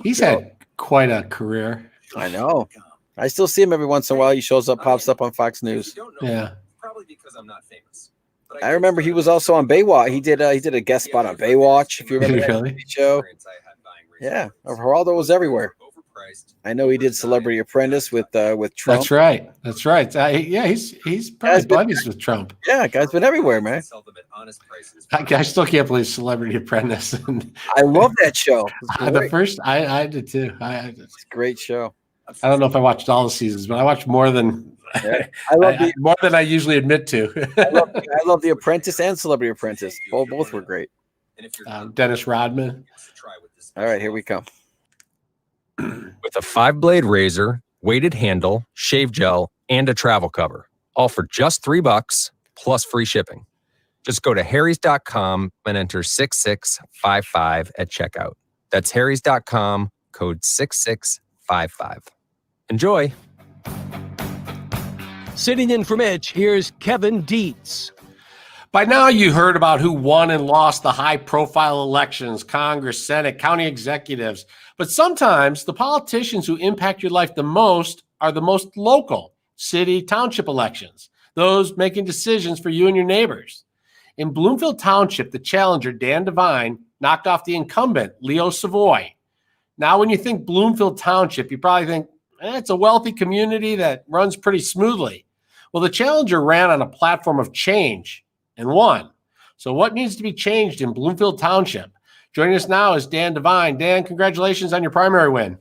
He's had quite a career. I know. I still see him every once in a while. He pops up on Fox News. Yeah. Probably because I'm not famous. I remember he was also on Baywatch. He did a guest spot on Baywatch, if you remember that Really? TV show. Yeah, Geraldo was everywhere. I know he did Celebrity Apprentice with Trump. That's right. That's right. Yeah, he's probably buddies with Trump. Yeah, guy's been everywhere, man. I still can't believe Celebrity Apprentice. I love that show. The first, I did too. It's a great show. I don't know if I watched all the seasons, but I watched more than more than I usually admit to. I love The Apprentice and Celebrity Apprentice. Both were great. Dennis Rodman. All right, here we come. With a 5-blade razor, weighted handle, shave gel, and a travel cover, all for just $3 plus free shipping. Just go to harrys.com and enter 6655 at checkout. That's harrys.com, code 6655. Enjoy. Sitting in for Mitch, here's Kevin Dietz. By now, you heard about who won and lost the high-profile elections, Congress, Senate, county executives. But sometimes the politicians who impact your life the most are the most local, city, township elections, those making decisions for you and your neighbors. In Bloomfield Township, the challenger, Dan Devine, knocked off the incumbent, Leo Savoy. Now, when you think Bloomfield Township, you probably think, it's a wealthy community that runs pretty smoothly. Well, the challenger ran on a platform of change and won. So what needs to be changed in Bloomfield Township? Joining us now is Dan Devine. Dan, congratulations on your primary win.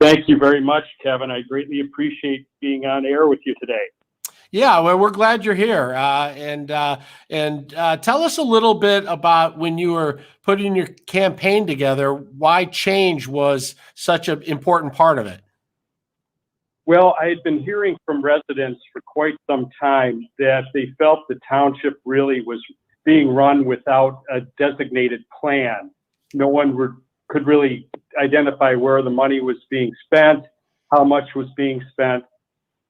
Thank you very much, Kevin. I greatly appreciate being on air with you today. Yeah, well, we're glad you're here. And tell us a little bit about when you were putting your campaign together, why change was such an important part of it. Well, I had been hearing from residents for quite some time that they felt the township really was being run without a designated plan. No one could really identify where the money was being spent, how much was being spent.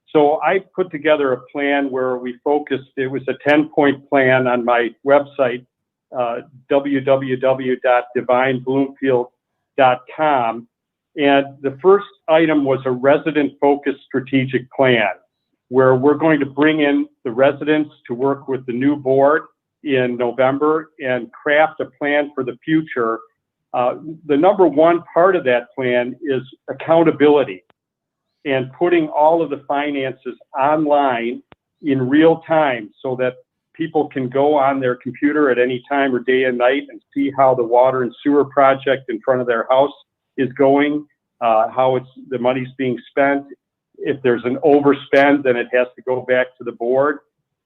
So I put together a plan where we focused. It was a 10-point plan on my website, www.divinebloomfield.com. And the first item was a resident-focused strategic plan. where we're going to bring in the residents to work with the new board in November and craft a plan for the future. The number one part of that plan is accountability and putting all of the finances online in real time so that people can go on their computer at any time or day and night and see how the water and sewer project in front of their house is going, how the money's being spent. If there's an overspend, then it has to go back to the board.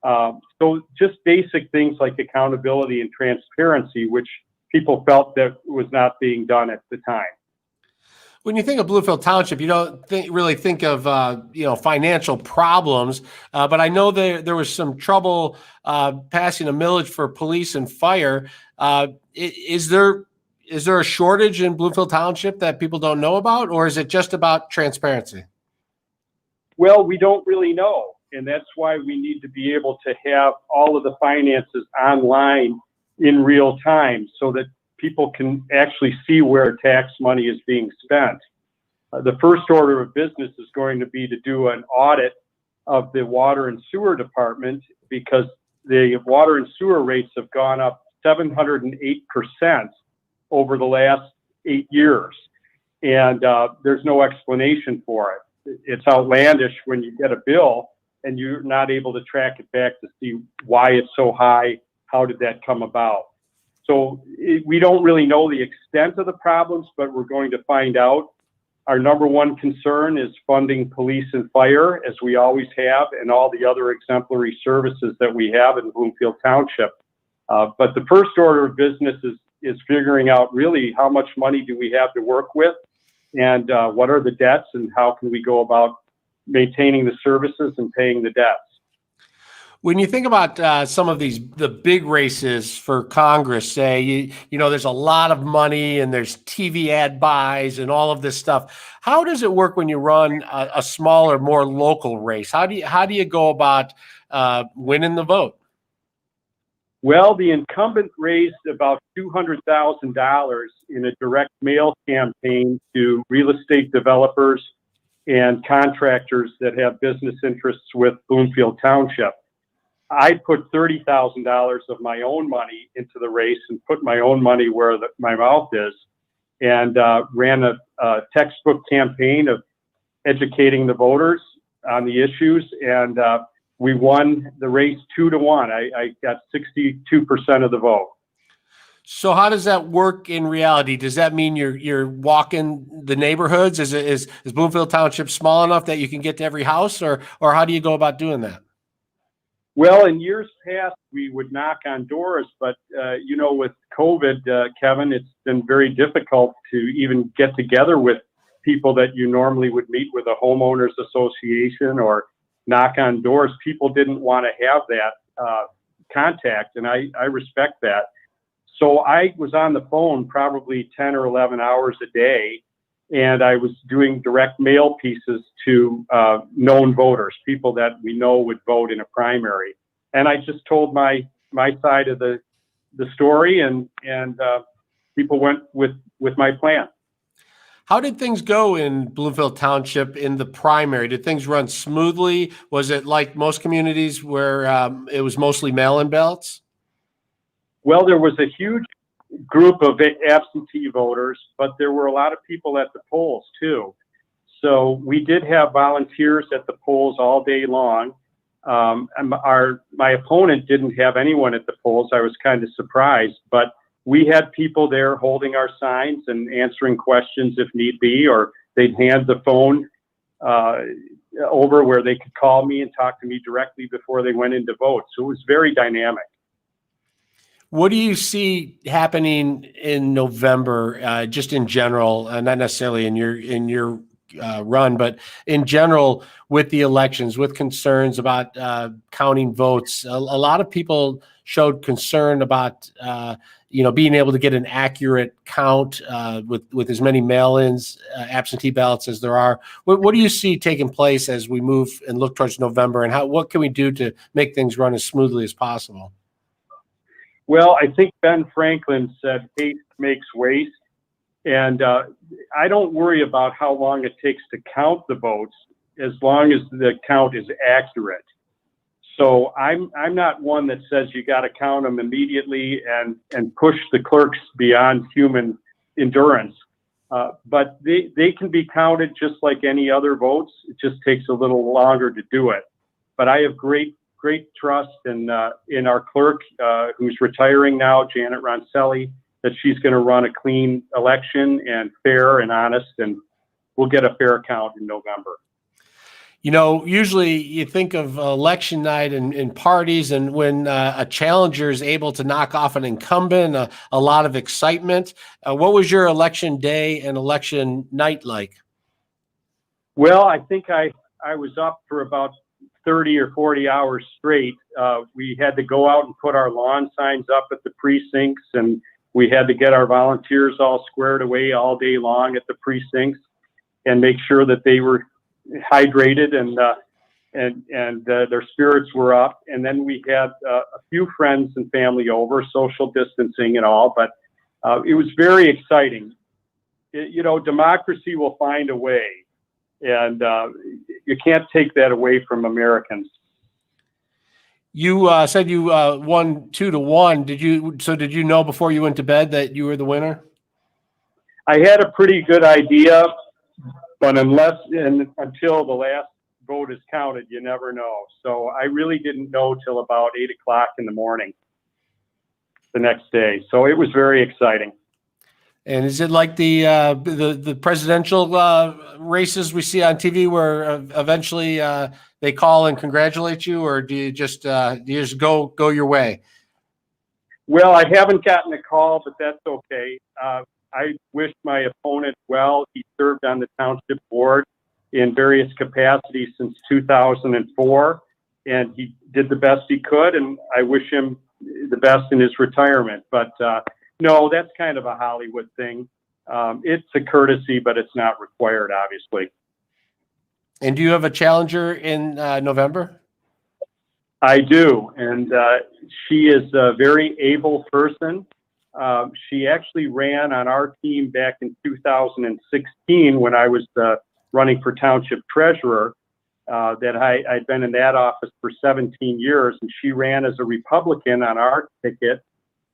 So just basic things like accountability and transparency, which people felt that was not being done at the time. When you think of Bloomfield Township, you don't really think of financial problems, but I know there was some trouble passing a millage for police and fire. Is there a shortage in Bloomfield Township that people don't know about, or is it just about transparency? Well, we don't really know, and that's why we need to be able to have all of the finances online in real time so that people can actually see where tax money is being spent. The first order of business is going to be to do an audit of the water and sewer department, because the water and sewer rates have gone up 708% over the last 8 years. And there's no explanation for it. It's outlandish when you get a bill and you're not able to track it back to see why it's so high. How did that come about? So we don't really know the extent of the problems, but we're going to find out. Our number one concern is funding police and fire, as we always have, and all the other exemplary services that we have in Bloomfield Township. But the first order of business is figuring out really how much money do we have to work with, and what are the debts, and how can we go about maintaining the services and paying the debts. When you think about some of the big races for Congress, say, you know, there's a lot of money and there's TV ad buys and all of this stuff. How does it work when you run a smaller, more local race? How do you go about winning the vote? Well, the incumbent raised about $200,000 in a direct mail campaign to real estate developers and contractors that have business interests with Bloomfield Township. I put $30,000 of my own money into the race and put my own money where my mouth is, and ran a textbook campaign of educating the voters on the issues, and we won the race 2-1. I got 62% of the vote. So how does that work in reality? Does that mean you're walking the neighborhoods? Is Bloomfield Township small enough that you can get to every house, or how do you go about doing that? Well, in years past, we would knock on doors, but, with COVID, Kevin, it's been very difficult to even get together with people that you normally would meet with a homeowners association or knock on doors. People didn't want to have that contact, and I respect that. So I was on the phone probably 10 or 11 hours a day, and I was doing direct mail pieces to known voters, people that we know would vote in a primary. And I just told my side of the story, and people went with my plan. How did things go in Bloomfield Township in the primary? Did things run smoothly? Was it like most communities where it was mostly mail-in ballots? Well, there was a huge group of absentee voters, but there were a lot of people at the polls too. So we did have volunteers at the polls all day long. My opponent didn't have anyone at the polls. I was kind of surprised, but we had people there holding our signs and answering questions if need be, or they'd hand the phone over where they could call me and talk to me directly before they went in to vote. So it was very dynamic. What do you see happening in November, just in general, not necessarily in your run, but in general with the elections, with concerns about counting votes? A lot of people showed concern about being able to get an accurate count with as many mail-ins, absentee ballots as there are. What do you see taking place as we move and look towards November, and what can we do to make things run as smoothly as possible? Well, I think Ben Franklin said haste makes waste. And I don't worry about how long it takes to count the votes. as long as the count is accurate. So I'm not one that says you got to count them immediately and push the clerks beyond human endurance. But they can be counted just like any other votes. It just takes a little longer to do it. But I have great trust in our clerk who's retiring now, Janet Roncelli, that she's going to run a clean election and fair and honest, and we'll get a fair count in November. You know, usually you think of election night and parties, and when a challenger is able to knock off an incumbent, a lot of excitement. What was your election day and election night like? Well, I think I was up for about 30 or 40 hours straight. We had to go out and put our lawn signs up at the precincts, and we had to get our volunteers all squared away all day long at the precincts and make sure that they were hydrated and their spirits were up. And then we had a few friends and family over, social distancing and all, but it was very exciting. Democracy will find a way, and you can't take that away from Americans. You said you won 2-1. Did you know before you went to bed that you were the winner? I had a pretty good idea, but until the last vote is counted, you never know. So I really didn't know till about 8 o'clock in the morning the next day. So it was very exciting. And is it like the presidential races we see on TV, where eventually they call and congratulate you, or do you just go your way? Well, I haven't gotten a call, but that's okay. I wish my opponent well. He served on the township board in various capacities since 2004, and he did the best he could, and I wish him the best in his retirement. But no, that's kind of a Hollywood thing. It's a courtesy, but it's not required, obviously. And do you have a challenger in November? I do, and she is a very able person. She actually ran on our team back in 2016 when I was running for township treasurer. I'd been in that office for 17 years, and she ran as a Republican on our ticket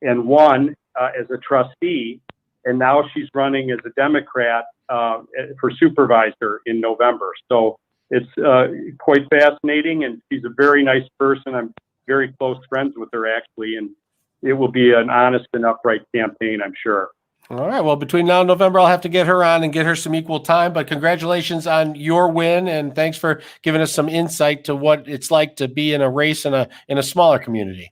and won as a trustee. And now she's running as a Democrat for supervisor in November. So it's quite fascinating, and she's a very nice person. I'm very close friends with her, actually, and it will be an honest and upright campaign, I'm sure. All right. Well, between now and November, I'll have to get her on and get her some equal time. But congratulations on your win, and thanks for giving us some insight to what it's like to be in a race in a smaller community.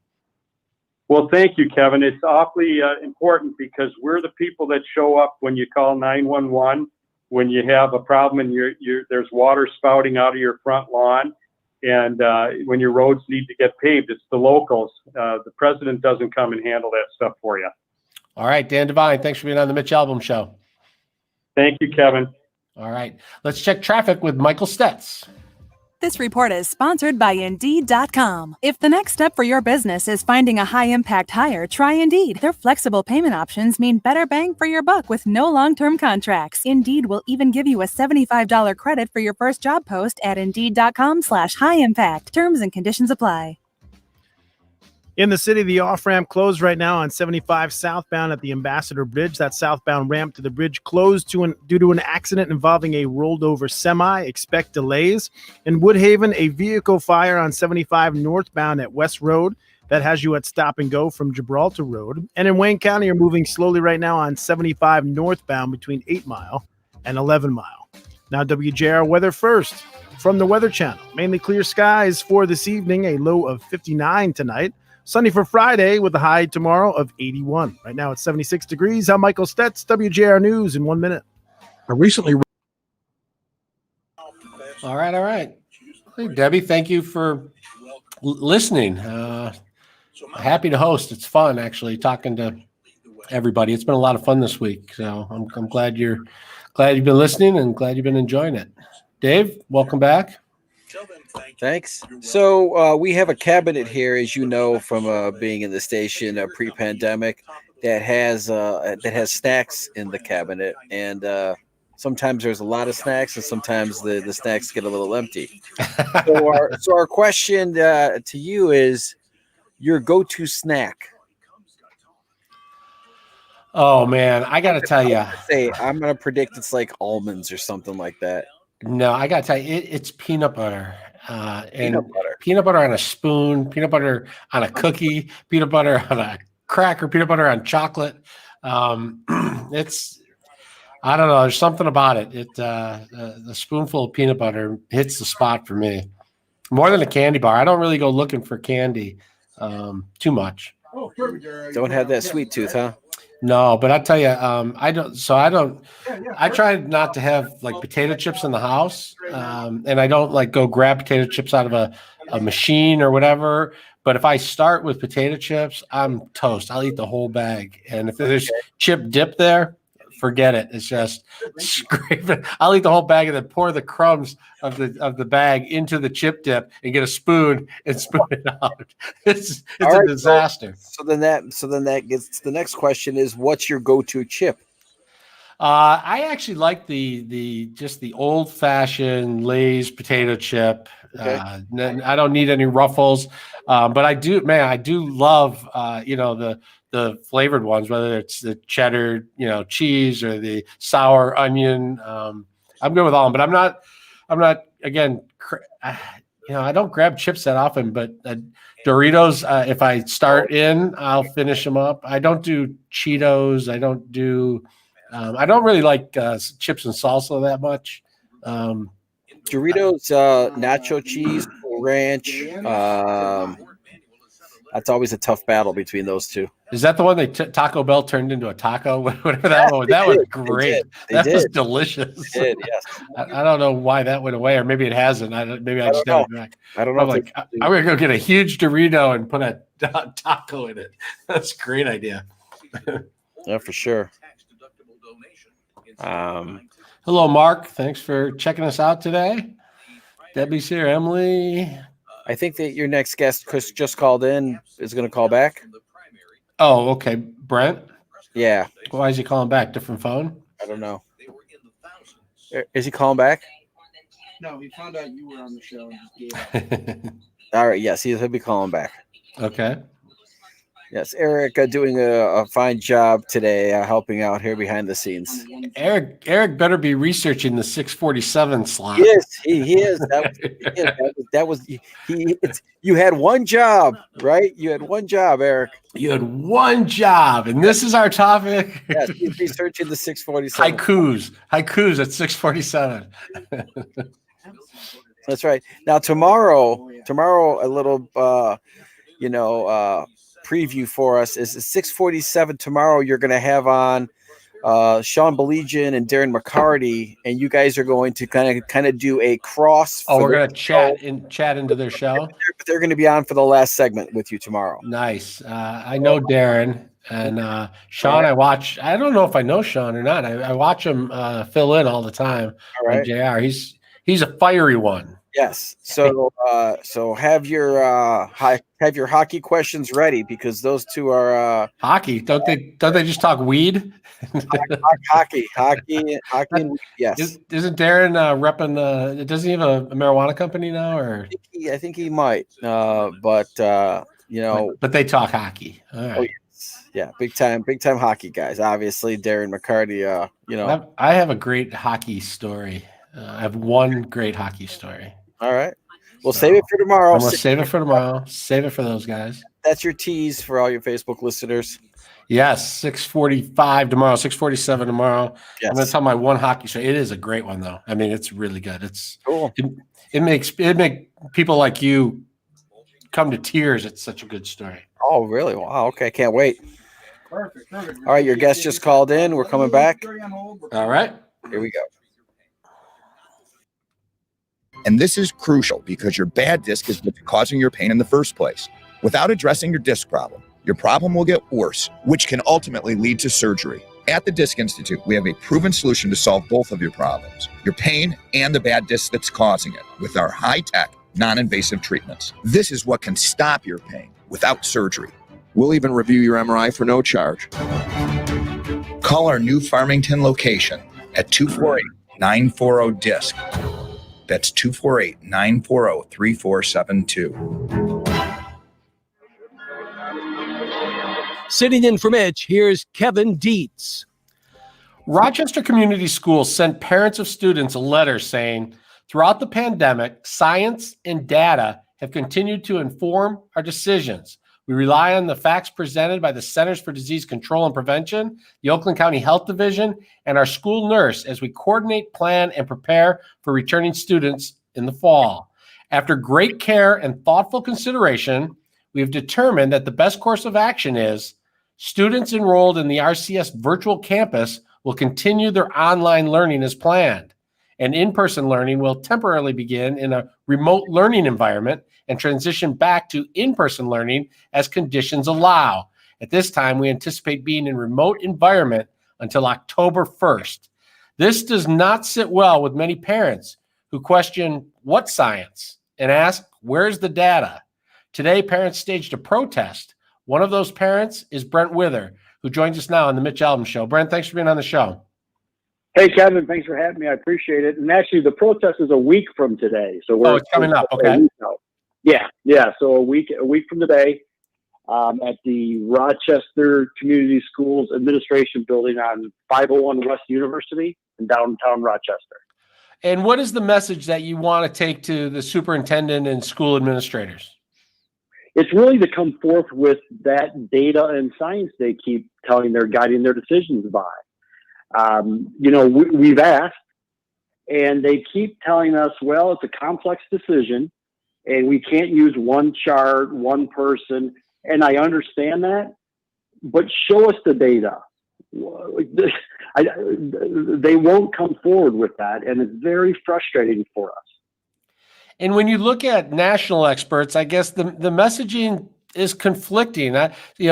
Well, thank you, Kevin. It's awfully important because we're the people that show up when you call 911, when you have a problem and there's water spouting out of your front lawn, and when your roads need to get paved. It's the locals. The president doesn't come and handle that stuff for you. All right, Dan Devine, thanks for being on the Mitch Albom Show. Thank you, Kevin. All right, let's check traffic with Michael Stetz. This report is sponsored by Indeed.com. If the next step for your business is finding a high-impact hire, try Indeed. Their flexible payment options mean better bang for your buck with no long-term contracts. Indeed will even give you a $75 credit for your first job post at Indeed.com/high-impact. Terms and conditions apply. In the city, the off-ramp closed right now on 75 southbound at the Ambassador Bridge. That southbound ramp to the bridge closed due to an accident involving a rolled-over semi. Expect delays. In Woodhaven, a vehicle fire on 75 northbound at West Road. That has you at stop and go from Gibraltar Road. And in Wayne County, you're moving slowly right now on 75 northbound between 8 Mile and 11 Mile. Now WJR weather first from the Weather Channel. Mainly clear skies for this evening, a low of 59 tonight. Sunny for Friday with a high tomorrow of 81. Right now it's 76 degrees. I'm Michael Stetz, WJR News in 1 minute. I recently. All right. Hey, Debbie, thank you for listening. Happy to host. It's fun, actually, talking to everybody. It's been a lot of fun this week. So I'm glad you've been listening and glad you've been enjoying it. Dave, welcome back. Thanks. So we have a cabinet here, as you know, from being in the station pre-pandemic, that has snacks in the cabinet, and sometimes there's a lot of snacks, and sometimes the snacks get a little empty. So our question to you is your go-to snack. Oh man, I got to tell you. I'm going to predict it's like almonds or something like that. No, I got to tell you, it's peanut butter. Peanut butter on a spoon, peanut butter on a cookie, peanut butter on a cracker, peanut butter on chocolate. It's, I don't know. There's something about it. The spoonful of peanut butter hits the spot for me more than a candy bar. I don't really go looking for candy too much. Don't have that sweet tooth, huh? No, but I tell you, I don't. I try not to have like potato chips in the house, and I don't like go grab potato chips out of a machine or whatever. But if I start with potato chips, I'm toast. I'll eat the whole bag, and if there's chip dip there, forget it. It's just scrape it. I'll eat the whole bag and then pour the crumbs of the bag into the chip dip and get a spoon and spoon it out. It's a disaster. So then that gets the next question is, what's your go-to chip? I actually like the old fashioned Lay's potato chip. Okay. I don't need any ruffles, but I do love the flavored ones, whether it's the cheddar, cheese or the sour onion. I'm good with all of them, but I'm not again, I don't grab chips that often, but Doritos, if I start in, I'll finish them up. I don't do Cheetos. I don't really like chips and salsa that much. Doritos, nacho cheese, ranch. That's always a tough battle between those two. Is that the one Taco Bell turned into a taco? Whatever that one was. That was great. That was delicious. They did, yes. I don't know why that went away, or maybe it hasn't. Maybe I just don't did it back. I don't know. I'm like, I'm going to go get a huge Dorito and put a taco in it. That's a great idea. Yeah, for sure. Hello, Mark. Thanks for checking us out today. Debbie's here. Emily. I think that your next guest, Chris, just called in, is going to call back. Oh, okay. Brent? Yeah. Why is he calling back? Different phone? I don't know. Is he calling back? No, he found out you were on the show and just gave up. All right. Yes, he'll be calling back. Okay. Yes, Eric doing a fine job today, helping out here behind the scenes. Eric better be researching the 647 slot. Yes, he is. You had one job, right? You had one job, Eric. You had one job, and this is our topic. Yes, he's researching the 647. Haikus at 647. That's right. Now tomorrow, a little, preview for us is 6:47 tomorrow. You're going to have on Sean Belegian and Darren McCarty, and you guys are going to kind of do a cross. Oh, we're going to chat into their show. But they're going to be on for the last segment with you tomorrow. Nice. I know Darren and Sean. I watch. I don't know if I know Sean or not. I watch him fill in all the time. All right. JR. He's a fiery one. Yes. So have your hockey questions ready, because those two are hockey. Don't they just talk weed? Hockey. Yes. Isn't Darren repping doesn't he have a marijuana company now, or? I think he might. But they talk hockey. All right. Oh, yes. Yeah, big time hockey guys. Obviously, Darren McCarty. I have a great hockey story. I have one great hockey story. All right. We'll save it for tomorrow. I'm going to save it for tomorrow. Save it for those guys. That's your tease for all your Facebook listeners. Yes, 6:45 tomorrow, 6:47 tomorrow. Yes. I'm going to tell my one hockey story. It is a great one, though. I mean, it's really good. It's cool. It makes people like you come to tears. It's such a good story. Oh, really? Wow. Okay. Can't wait. Perfect. All right. Your guest just called in. We're coming back. All right. Here we go. And this is crucial because your bad disc is what's causing your pain in the first place. Without addressing your disc problem, your problem will get worse, which can ultimately lead to surgery. At the Disc Institute, we have a proven solution to solve both of your problems, your pain and the bad disc that's causing it, with our high-tech, non-invasive treatments. This is what can stop your pain without surgery. We'll even review your MRI for no charge. Call our new Farmington location at 248-940-DISC. That's 248-940-3472. Sitting in for Mitch, here's Kevin Dietz. Rochester Community Schools sent parents of students a letter saying, throughout the pandemic, science and data have continued to inform our decisions. We rely on the facts presented by the Centers for Disease Control and Prevention, the Oakland County Health Division, and our school nurse as we coordinate, plan, and prepare for returning students in the fall. After great care and thoughtful consideration, we have determined that the best course of action is students enrolled in the RCS virtual campus will continue their online learning as planned, and in-person learning will temporarily begin in a remote learning environment and transition back to in-person learning as conditions allow. At this time, we anticipate being in remote environment until October 1st. This does not sit well with many parents who question what science and ask, where's the data? Today, parents staged a protest. One of those parents is Brent Wither, who joins us now on the Mitch Albom Show. Brent, thanks for being on the show. Hey, Kevin, thanks for having me. I appreciate it. And actually, the protest is a week from today. So it's coming up. Okay. Yeah. So a week from today, at the Rochester Community Schools Administration Building on 501 West University in downtown Rochester. And what is the message that you want to take to the superintendent and school administrators? It's really to come forth with that data and science they keep telling they're guiding their decisions by. We've asked, and they keep telling us, well, it's a complex decision, and we can't use one chart, one person. And I understand that, but show us the data. They won't come forward with that, and it's very frustrating for us. And when you look at national experts, I guess the messaging is conflicting.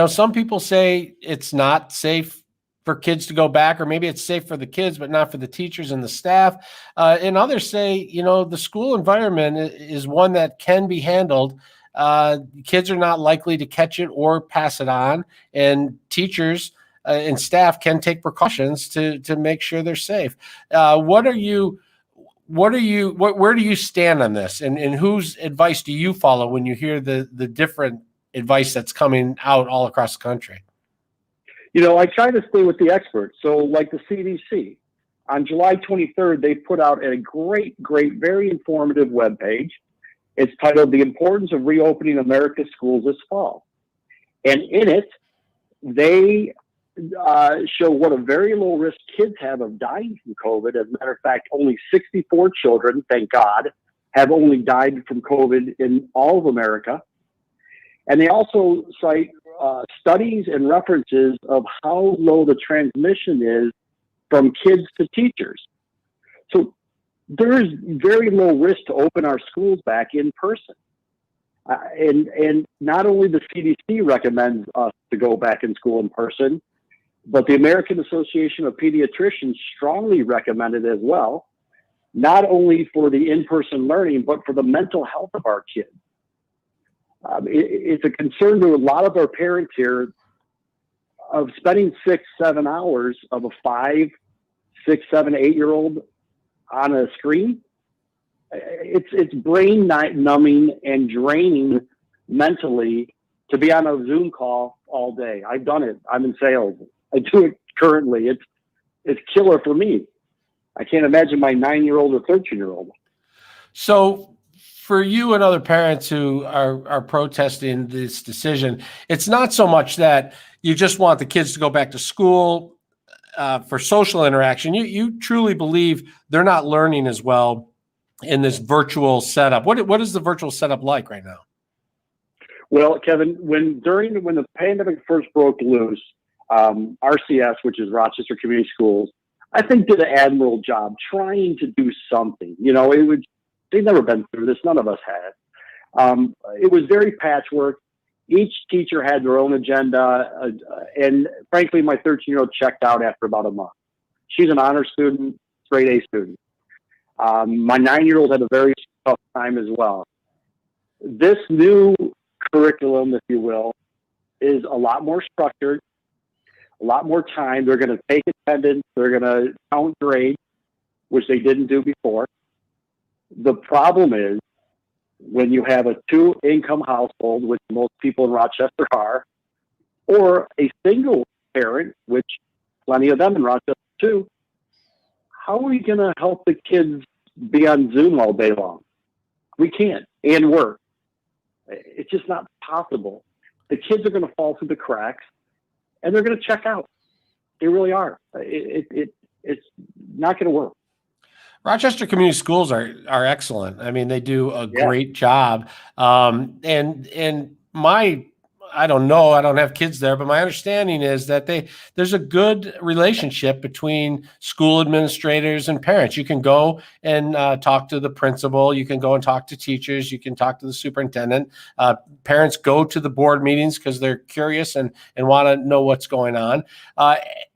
Some people say it's not safe for kids to go back, or maybe it's safe for the kids, but not for the teachers and the staff. And others say, the school environment is one that can be handled. Kids are not likely to catch it or pass it on, and teachers and staff can take precautions to make sure they're safe. Where do you stand on this, and whose advice do you follow when you hear the different advice that's coming out all across the country? I try to stay with the experts. So like the CDC, on July 23rd, they put out a great, very informative webpage. It's titled The Importance of Reopening America's Schools This Fall. And in it, they show what a very low risk kids have of dying from COVID. As a matter of fact, only 64 children, thank God, have only died from COVID in all of America. And they also cite studies and references of how low the transmission is from kids to teachers. So there's very low risk to open our schools back in person. And not only the CDC recommends us to go back in school in person, but the American Association of Pediatricians strongly recommend it as well, not only for the in-person learning, but for the mental health of our kids. It's a concern to a lot of our parents here of spending 6-7 hours of a 5, 6, 7, 8-year-old on a screen. It's brain numbing and draining mentally to be on a Zoom call all day. I've done it. I'm in sales. I do it currently. It's killer for me. I can't imagine my 9-year-old or 13-year-old. So for you and other parents who are protesting this decision, it's not so much that you just want the kids to go back to school for social interaction. You truly believe they're not learning as well in this virtual setup. What is the virtual setup like right now? Well, Kevin, when the pandemic first broke loose, RCS, which is Rochester Community Schools, I think did an admirable job trying to do something. They've never been through this. None of us had. It was very patchwork. Each teacher had their own agenda. And frankly, my 13-year-old checked out after about a month. She's an honor student, straight A student. My 9-year-old had a very tough time as well. This new curriculum, if you will, is a lot more structured. a lot more time. They're going to take attendance. They're going to count grades, which they didn't do before. The problem is when you have a 2-income household, which most people in Rochester are, or a single parent, which plenty of them in Rochester too, how are we going to help the kids be on Zoom all day long? We can't, and work. It's just not possible. The kids are going to fall through the cracks, and they're going to check out. They really are. It's not going to work. Rochester Community Schools are excellent. I mean, they do a great job. And I don't know, I don't have kids there, but my understanding is that there's a good relationship between school administrators and parents. You can go and talk to the principal. You can go and talk to teachers. You can talk to the superintendent. Parents go to the board meetings because they're curious and want to know what's going on.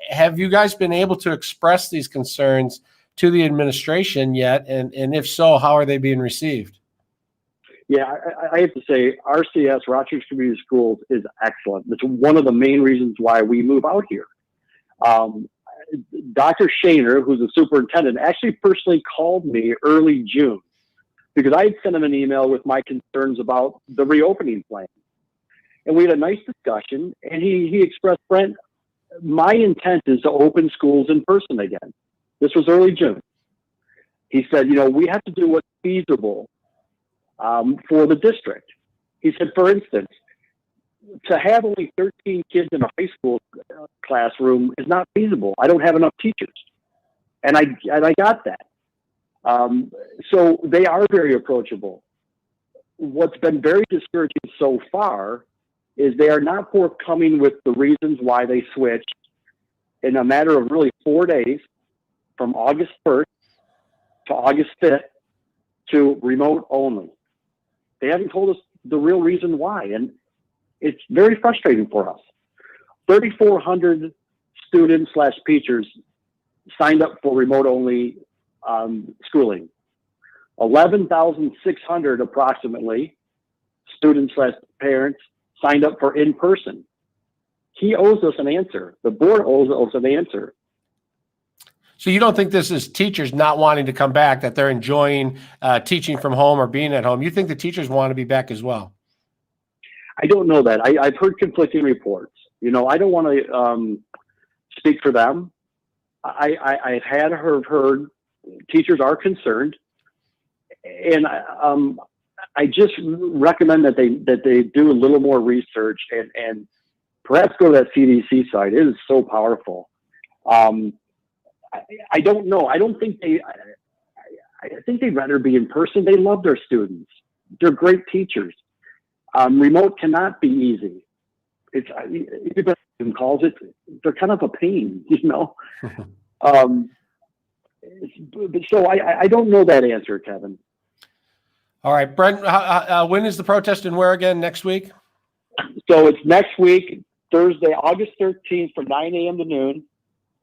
Have you guys been able to express these concerns to the administration yet? And if so, how are they being received? Yeah, I have to say, RCS, Rochester Community Schools, is excellent. It's one of the main reasons why we move out here. Dr. Shaner, who's the superintendent, actually personally called me early June because I had sent him an email with my concerns about the reopening plan. And we had a nice discussion, and he expressed, Brent, my intent is to open schools in person again. This was early June. He said, we have to do what's feasible for the district. He said, for instance, to have only 13 kids in a high school classroom is not feasible. I don't have enough teachers. And I got that. So they are very approachable. What's been very discouraging so far is they are not forthcoming with the reasons why they switched in a matter of really 4 days from August 1st to August 5th to remote only. They haven't told us the real reason why, and it's very frustrating for us. 3,400 students / teachers signed up for remote only schooling. 11,600 approximately students / parents signed up for in-person. He owes us an answer. The board owes us an answer. So you don't think this is teachers not wanting to come back, that they're enjoying teaching from home or being at home? You think the teachers want to be back as well? I don't know that. I've heard conflicting reports. I don't want to speak for them. I've heard teachers are concerned, and I just recommend that they do a little more research and perhaps go to that CDC site. It is so powerful. I don't know. I think they'd rather be in person. They love their students. They're great teachers. Remote cannot be easy. Everybody calls it. They're kind of a pain, So I don't know that answer, Kevin. All right, Brent. When is the protest and where again? Next week? So it's next week, Thursday, August 13th, from 9 a.m. to noon.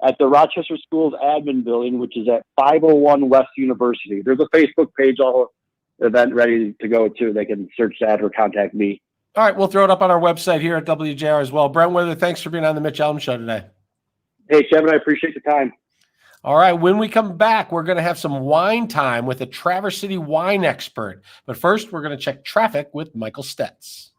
At the Rochester Schools Admin Building, which is at 501 West University. There's a Facebook page, all event ready to go to. They can search that or contact me. All right, we'll throw it up on our website here at WJR as well. Brent Wither, thanks for being on the Mitch Albom Show today. Hey, Kevin, I appreciate the time. All right, when we come back, we're going to have some wine time with a Traverse City wine expert. But first, we're going to check traffic with Michael Stetz.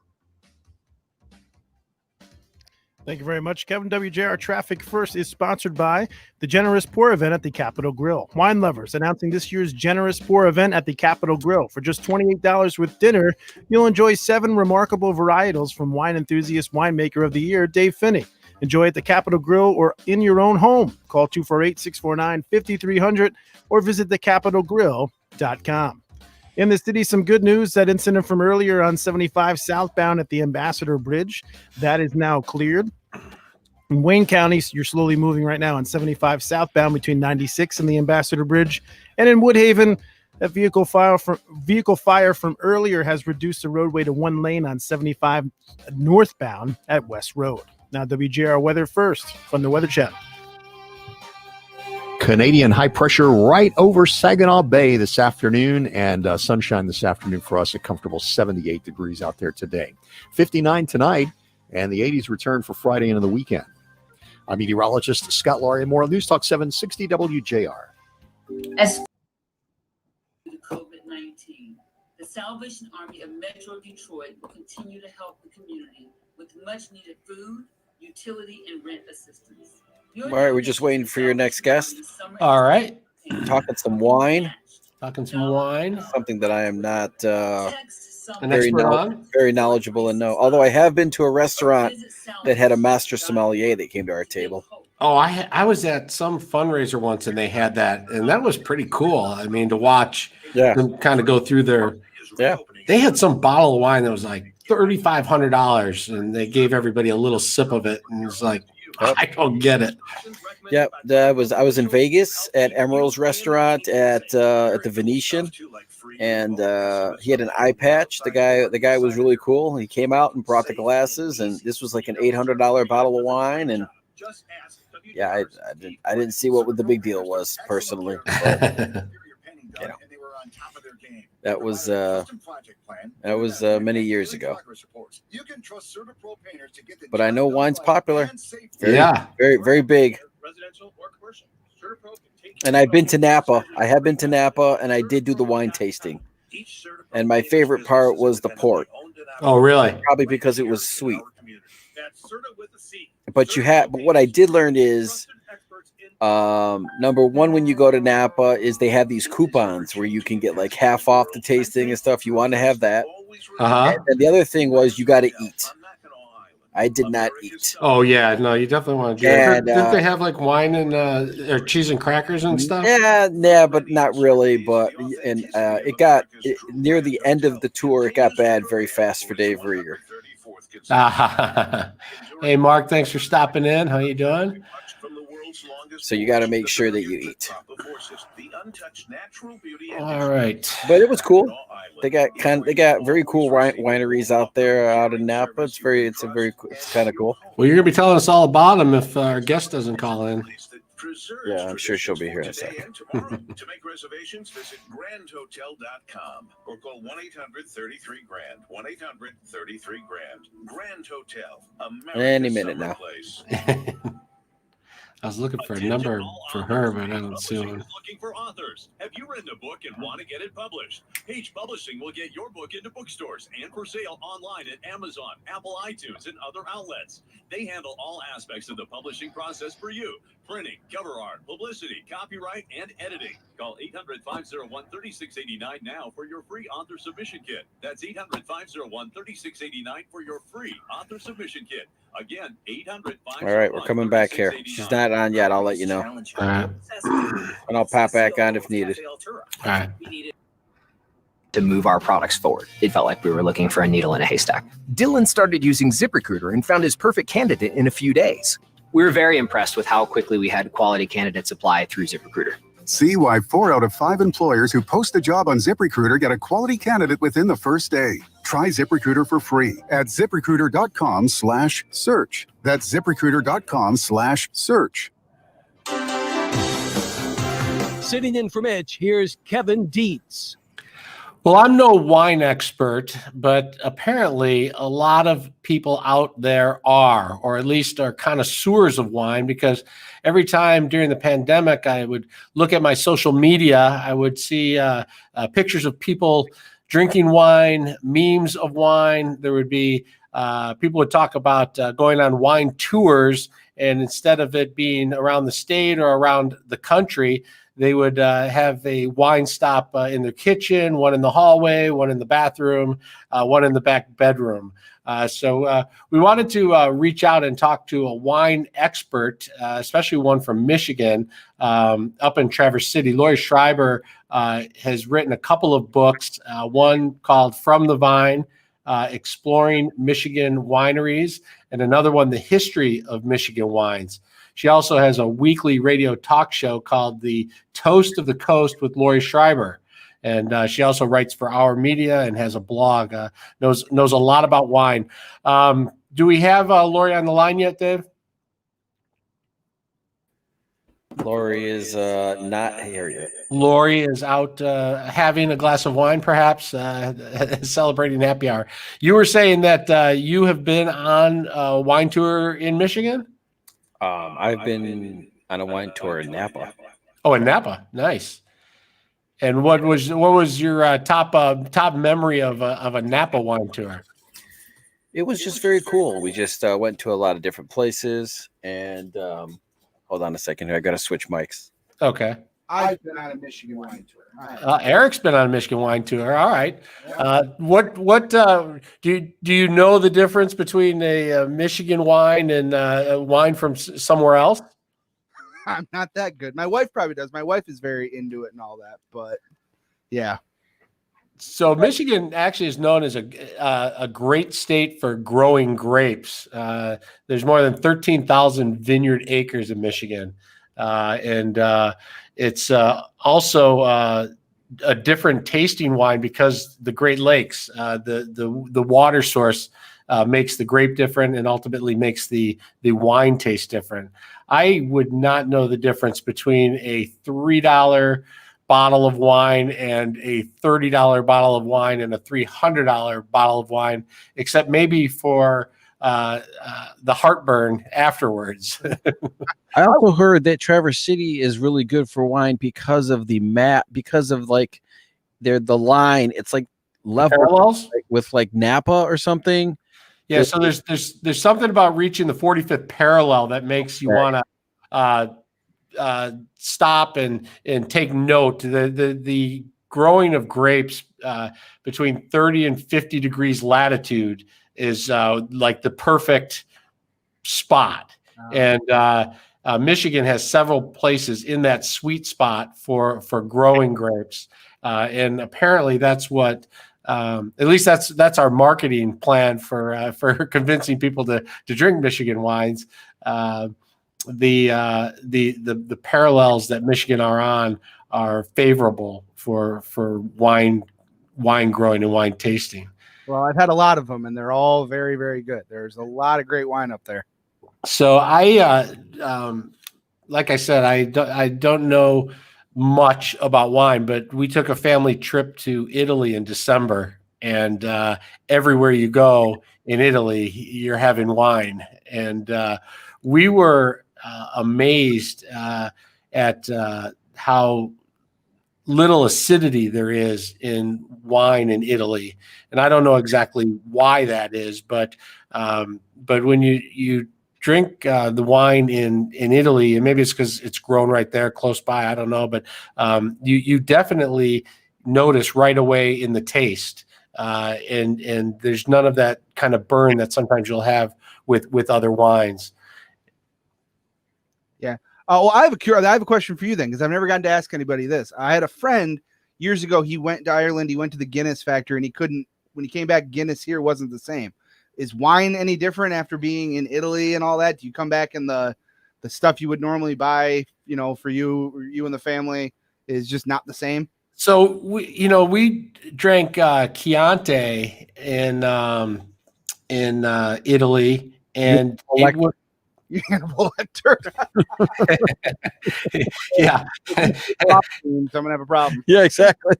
Thank you very much, Kevin. WJR Traffic First is sponsored by the Generous Pour event at the Capitol Grill. Wine lovers announcing this year's Generous Pour event at the Capitol Grill. For just $28 with dinner, you'll enjoy 7 remarkable varietals from wine enthusiast winemaker of the year, Dave Finney. Enjoy at the Capitol Grill or in your own home. Call 248-649-5300 or visit thecapitolgrill.com. In the city, some good news. That incident from earlier on 75 southbound at the Ambassador Bridge, that is now cleared. In Wayne County, you're slowly moving right now on 75 southbound between 96 and the Ambassador Bridge. And in Woodhaven, that vehicle fire from earlier has reduced the roadway to 1 lane on 75 northbound at West Road. Now WJR weather first from the Weather Channel. Canadian high pressure right over Saginaw Bay this afternoon, and sunshine this afternoon for us, a comfortable 78 degrees out there today. 59 tonight, and the 80s return for Friday into the weekend. I'm meteorologist Scott Laurie. More on News Talk 760 WJR. As COVID-19, the Salvation Army of Metro Detroit will continue to help the community with much needed food, utility, and rent assistance. All right, we're just waiting for your next guest. All right. Talking some wine. Something that I am not An expert on? very knowledgeable and know. Although I have been to a restaurant that had a master sommelier that came to our table. Oh, I was at some fundraiser once and they had that, and that was pretty cool. I mean, to watch them kind of go through their. Yeah. They had some bottle of wine that was like $3,500, and they gave everybody a little sip of it, and it's like, I don't get it. Yep, I was in Vegas at Emerald's restaurant at the Venetian, and he had an eye patch. The guy was really cool. He came out and brought the glasses, and this was like an $800 bottle of wine, and yeah, I didn't see what the big deal was personally. But, you know, that was many years ago. But I know wine's popular. Very, very big. And I've been to Napa. I have been to Napa, and I did do the wine tasting. And my favorite part was the port. Oh, really? Probably because it was sweet. But what I did learn is, number one, when you go to Napa, is they have these coupons where you can get like half off the tasting and stuff. You want to have that. And the other thing was you got to eat. I did not eat. Oh yeah, no, you definitely want to do it. Didn't they have like wine and or cheese and crackers and stuff? Yeah, but not really. But it got near the end of the tour, it got bad very fast for Dave Rieger. Hey, Mark, thanks for stopping in. How you doing? So you got to make sure that you eat. All right, but it was cool. They got very cool wineries out there out in Napa. It's kind of cool. Well, you're gonna be telling us all about them if our guest doesn't call in. Yeah, I'm sure she'll be here in a second. To make reservations, visit grandhotel.com or call 1-800-33-GRAND. 1-800-33-GRAND. Grand Hotel. Any minute now. I was looking for a number for her, but I don't see one. Looking for authors. Have you written a book and want to get it published? Page Publishing will get your book into bookstores and for sale online at Amazon, Apple iTunes, and other outlets. They handle all aspects of the publishing process for you. Printing, cover art, publicity, copyright, and editing. Call 800-501-3689 now for your free author submission kit. That's 800-501-3689 for your free author submission kit. Again, 800-501-3689. All right, we're coming back here. She's not on yet. I'll let you know. All right. And I'll pop back on if needed. All right. To move our products forward. It felt like we were looking for a needle in a haystack. Dylan started using ZipRecruiter and found his perfect candidate in a few days. We were very impressed with how quickly we had quality candidates apply through ZipRecruiter. See why 4 out of 5 employers who post a job on ZipRecruiter get a quality candidate within the first day. Try ZipRecruiter for free at ZipRecruiter.com/search. That's ZipRecruiter.com/search. Sitting in for Mitch, here's Kevin Dietz. Well, I'm no wine expert, but apparently a lot of people out there are, or at least are connoisseurs of wine, because every time during the pandemic I would look at my social media, I would see pictures of people drinking wine, memes of wine. There would be people would talk about going on wine tours, and instead of it being around the state or around the country, they would have a wine stop in their kitchen, one in the hallway, one in the bathroom, one in the back bedroom. So we wanted to reach out and talk to a wine expert, especially one from Michigan, up in Traverse City. Lori Schreiber has written a couple of books, one called From the Vine, Exploring Michigan Wineries, and another one, The History of Michigan Wines. She also has a weekly radio talk show called The Toast of the Coast with Lori Schreiber. And she also writes for Our Media and has a blog, knows a lot about wine. Do we have Lori on the line yet, Dave? Lori is not here yet. Lori is out having a glass of wine, perhaps, celebrating happy hour. You were saying that you have been on a wine tour in Michigan? I've been on a wine tour in Napa. Oh, in Napa, nice. And what was your top memory of a Napa wine tour? It was just very cool. We just went to a lot of different places. And hold on a second here. I got to switch mics. Okay. I've been on a Michigan wine tour. Eric's been on a Michigan wine tour. All right. What do you know the difference between a Michigan wine and a wine from somewhere else? I'm not that good. My wife probably does. My wife is very into it and all that, but yeah. So Michigan actually is known as a great state for growing grapes. There's more than 13,000 vineyard acres in Michigan, and it's also a different tasting wine because the Great Lakes, the water source, makes the grape different and ultimately makes the wine taste different. I would not know the difference between a $3 bottle of wine and a $30 bottle of wine and a $300 bottle of wine, except maybe for the heartburn afterwards. I also heard that Traverse City is really good for wine because of the because of like the line. It's like level parallels with like Napa or something. Yeah, so there's something about reaching the 45th parallel that makes you want to stop and take note. The growing of grapes between 30 and 50 degrees latitude is like the perfect spot. And Michigan has several places in that sweet spot for growing grapes. And apparently that's what at least that's our marketing plan for convincing people to drink Michigan wines. The parallels that Michigan are on are favorable for wine growing and wine tasting. Well, I've had a lot of them, and they're all very, very good. There's a lot of great wine up there. So I, like I said, I don't know much about wine, but we took a family trip to Italy in December, and everywhere you go in Italy, you're having wine. And we were amazed at how little acidity there is in wine in Italy. And I don't know exactly why that is, but when you drink the wine in Italy, and maybe it's because it's grown right there close by, I don't know, but you definitely notice right away in the taste, and there's none of that kind of burn that sometimes you'll have with other wines. Yeah. Oh, well, I have a question for you then, because I've never gotten to ask anybody this. I had a friend years ago. He went to Ireland. He went to the Guinness factory, and he couldn't. When he came back, Guinness here wasn't the same. Is wine any different after being in Italy and all that? Do you come back and the stuff you would normally buy, for you and the family is just not the same? So we drank Chianti in Italy, and you Hannibal Lecter. Yeah. I'm gonna have a problem. Yeah, exactly.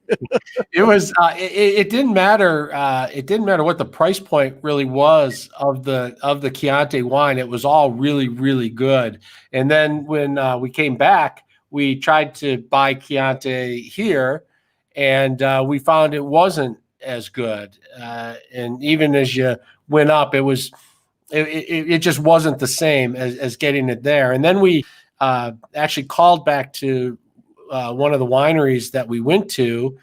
It was it didn't matter. It didn't matter what the price point really was of the Chianti wine. It was all really, really good. And then when we came back, we tried to buy Chianti here, and we found it wasn't as good. And even as you went up, it just wasn't the same as getting it there. And then we actually called back to one of the wineries that we went to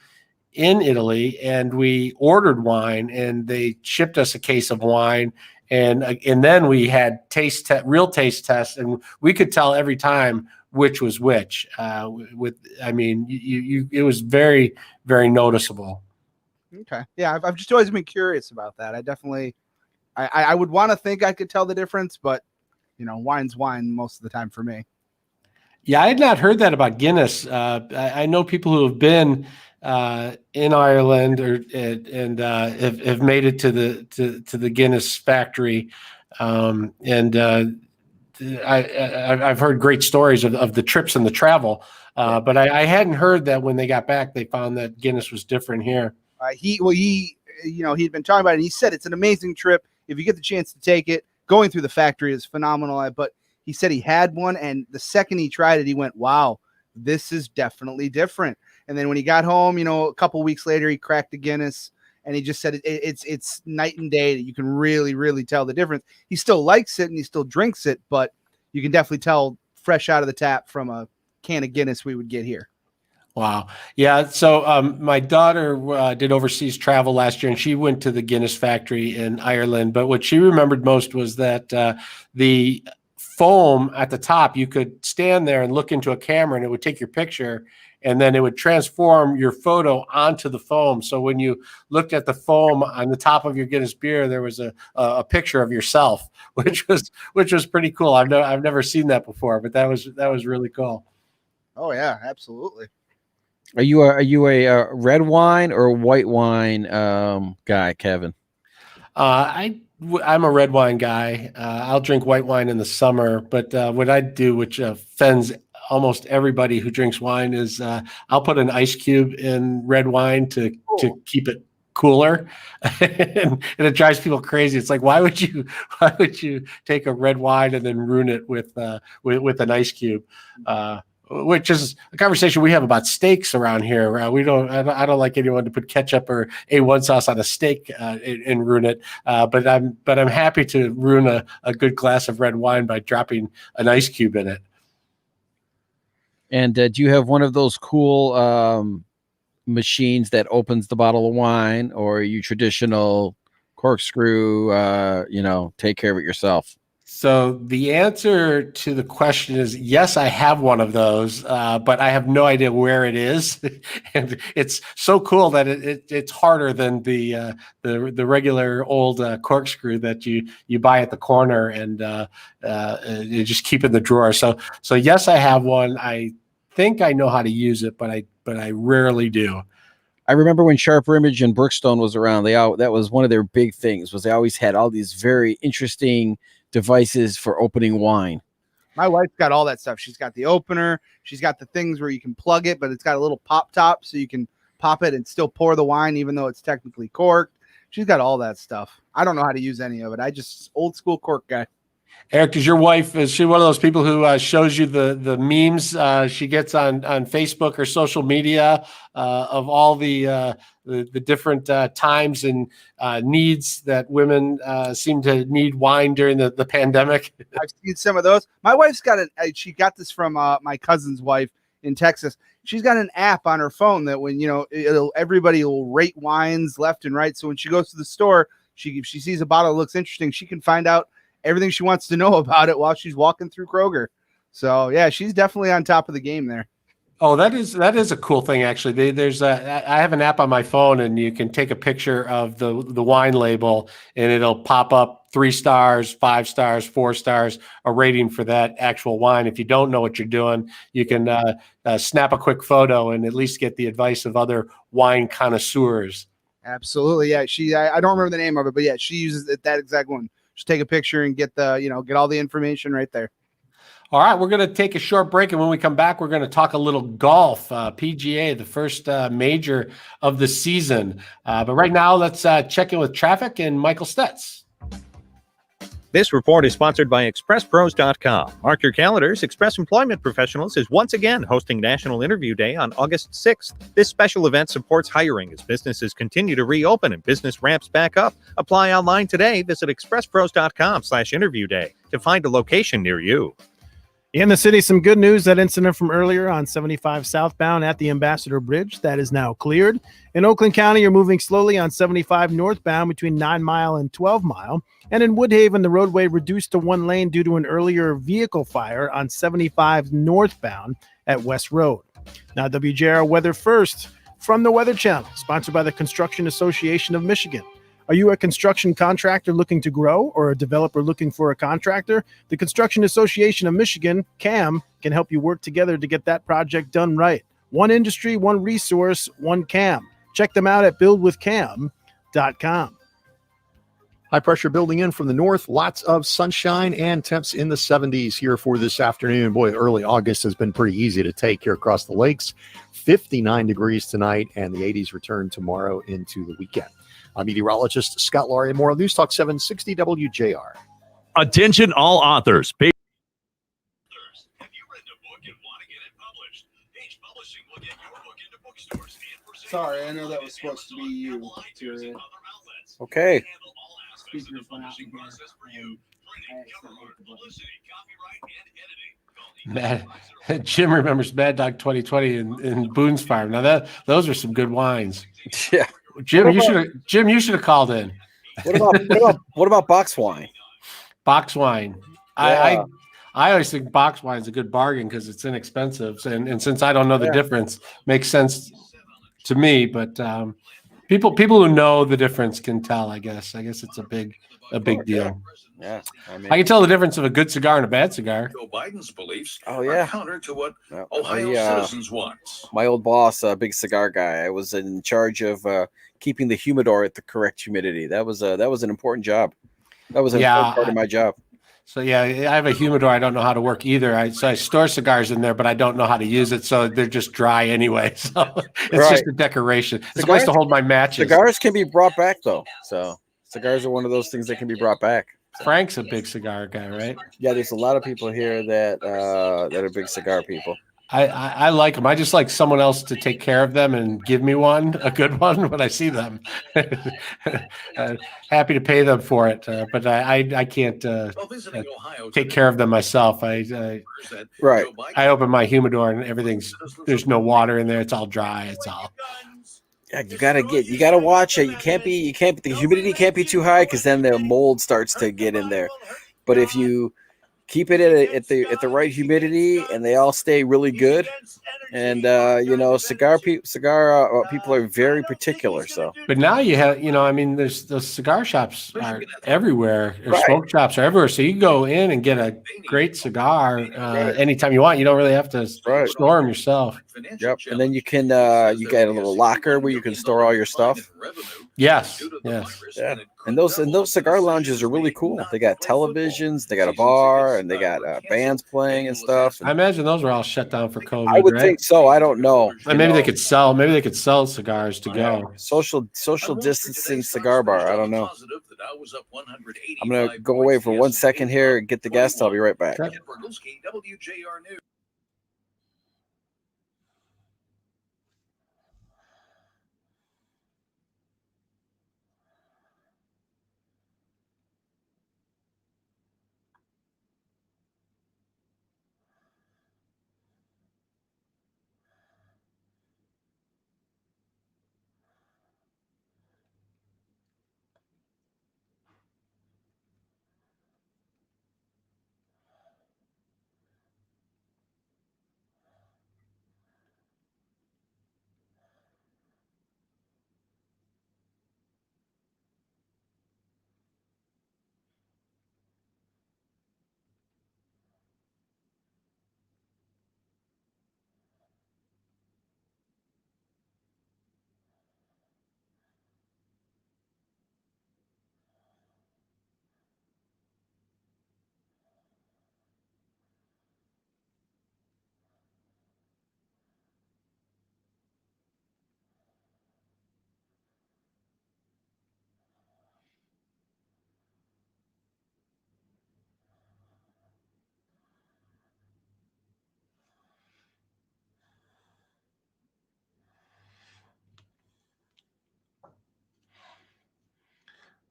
in Italy, and we ordered wine, and they shipped us a case of wine. And then we had real taste tests, and we could tell every time which was which. It was very, very noticeable. Okay. Yeah, I've just always been curious about that. I definitely. I would want to think I could tell the difference, but wine's wine most of the time for me. Yeah, I had not heard that about Guinness. I know people who have been in Ireland and have made it to the Guinness factory, and I've heard great stories of the trips and the travel. But I hadn't heard that when they got back, they found that Guinness was different here. He'd been talking about it, and he said it's an amazing trip. If you get the chance to take it, going through the factory is phenomenal. But He said he had one, and the second he tried it, he went, wow, this is definitely different. And then when he got home, a couple weeks later, he cracked a Guinness, and he just said it's night and day. That you can really, really tell the difference. He still likes it, and he still drinks it, but you can definitely tell fresh out of the tap from a can of Guinness we would get here. Wow. Yeah. So my daughter did overseas travel last year, and she went to the Guinness factory in Ireland. But what she remembered most was that the foam at the top, you could stand there and look into a camera, and it would take your picture, and then it would transform your photo onto the foam. So when you looked at the foam on the top of your Guinness beer, there was a picture of yourself, which was pretty cool. I've never seen that before, but that was really cool. Oh yeah, absolutely. Are you a red wine or white wine guy, Kevin? I'm a red wine guy. I'll drink white wine in the summer, but what I do, which offends almost everybody who drinks wine, is I'll put an ice cube in red wine to keep it cooler, and it drives people crazy. It's like, why would you take a red wine and then ruin it with an ice cube? Which is a conversation we have about steaks around here. I don't like anyone to put ketchup or A1 sauce on a steak and ruin it. But I'm happy to ruin a good glass of red wine by dropping an ice cube in it. And do you have one of those cool machines that opens the bottle of wine, or are you traditional corkscrew? Take care of it yourself? So the answer to the question is yes, I have one of those, but I have no idea where it is, and it's so cool that it's harder than the regular old corkscrew that you buy at the corner and you just keep in the drawer. So yes, I have one. I think I know how to use it, but I rarely do. I remember when Sharper Image and Brookstone was around. That was one of their big things. Was they always had all these very interesting devices for opening wine. My wife's got all that stuff. She's got the opener. She's got the things where you can plug it, but it's got a little pop top so you can pop it and still pour the wine, even though it's technically corked. She's got all that stuff. I don't know how to use any of it. I just old school cork guy. Eric, is she one of those people who shows you the memes she gets on Facebook or social media of all the different times and needs that women seem to need wine during the pandemic? I've seen some of those. My wife's got she got this from my cousin's wife in Texas. She's got an app on her phone that when everybody will rate wines left and right. So when she goes to the store, if she sees a bottle that looks interesting, she can find out everything she wants to know about it while she's walking through Kroger. So yeah, she's definitely on top of the game there. Oh, that is a cool thing. Actually, I have an app on my phone, and you can take a picture of the wine label, and it'll pop up 3 stars, 5 stars, 4 stars, a rating for that actual wine. If you don't know what you're doing, you can snap a quick photo and at least get the advice of other wine connoisseurs. Absolutely, yeah. I don't remember the name of it, but yeah, she uses that exact one. Just take a picture and get all the information right there. All right, we're going to take a short break, and when we come back, we're going to talk a little golf, PGA, the first major of the season. But right now, let's check in with traffic and Michael Stetz. This report is sponsored by ExpressPros.com. Mark your calendars. Express Employment Professionals is once again hosting National Interview Day on August 6th. This special event supports hiring as businesses continue to reopen and business ramps back up. Apply online today. Visit ExpressPros.com/interview day to find a location near you. In the city, some good news. That incident from earlier on 75 southbound at the Ambassador Bridge, that is now cleared. In Oakland County, you're moving slowly on 75 northbound between 9 Mile and 12 Mile. And in Woodhaven, the roadway reduced to 1 lane due to an earlier vehicle fire on 75 northbound at West Road. Now, WJR Weather First from the Weather Channel, sponsored by the Construction Association of Michigan. Are you a construction contractor looking to grow or a developer looking for a contractor? The Construction Association of Michigan, CAM, can help you work together to get that project done right. One industry, one resource, one CAM. Check them out at buildwithcam.com. High pressure building in from the north. Lots of sunshine and temps in the 70s here for this afternoon. Boy, early August has been pretty easy to take here across the lakes. 59 degrees tonight, and the 80s return tomorrow into the weekend. I'm meteorologist Scott Laurie. More on News Talk 760 WJR. Attention all authors. Sorry, I know that was supposed to be you. Okay. Speakers went out again, and I accidentally hit the button. Mad, Jim remembers Mad Dog 2020 in Boone's Farm. Now those are some good wines. Yeah, Jim, you should have called in. What about box wine? Box wine. Yeah. I always think box wine is a good bargain because it's inexpensive, and since I don't know the difference, makes sense to me. But people who know the difference can tell. I guess it's a big deal. Yeah, I can tell the difference of a good cigar and a bad cigar. Joe Biden's beliefs are counter to what Ohio citizens want. My old boss, a big cigar guy, I was in charge of keeping the humidor at the correct humidity. That was an important job. That was an important part of my job. So I have a humidor. I don't know how to work either. I store cigars in there, but I don't know how to use it. So they're just dry anyway. So it's just a decoration. It's a place to hold my matches. Cigars can be brought back though. So cigars are one of those things that can be brought back. Frank's a big cigar guy, right? Yeah, there's a lot of people here that are big cigar people. I like them. I just like someone else to take care of them and give me a good one when I see them. Happy to pay them for it, but I can't take care of them myself. I open my humidor and there's no water in there. It's all dry. It's all. Yeah, you gotta watch it. The humidity can't be too high because then the mold starts to get in there. But if you keep it at the right humidity and they all stay really good, and cigar people are very particular. So, but now you have there's the cigar shops are everywhere, or smoke shops are everywhere. So you can go in and get a great cigar anytime you want. You don't really have to store them yourself. Yep, and then you can you got a little locker where you can store all your stuff. Yes. Yeah. And those cigar lounges are really cool. They got televisions, they got a bar, and they got bands playing and stuff. I imagine those were all shut down for COVID. I would think so. I don't know. And maybe they could sell cigars to go. Social distancing cigar bar. I don't know. I'm gonna go away for 1 second here and get the guest. I'll be right back.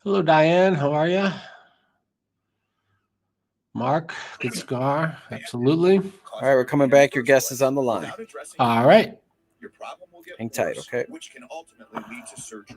Hello, Diane. How are you? Mark, good cigar. Absolutely. All right, we're coming back. Your guest is on the line. All right. Hang tight, okay? Which can ultimately lead to surgery.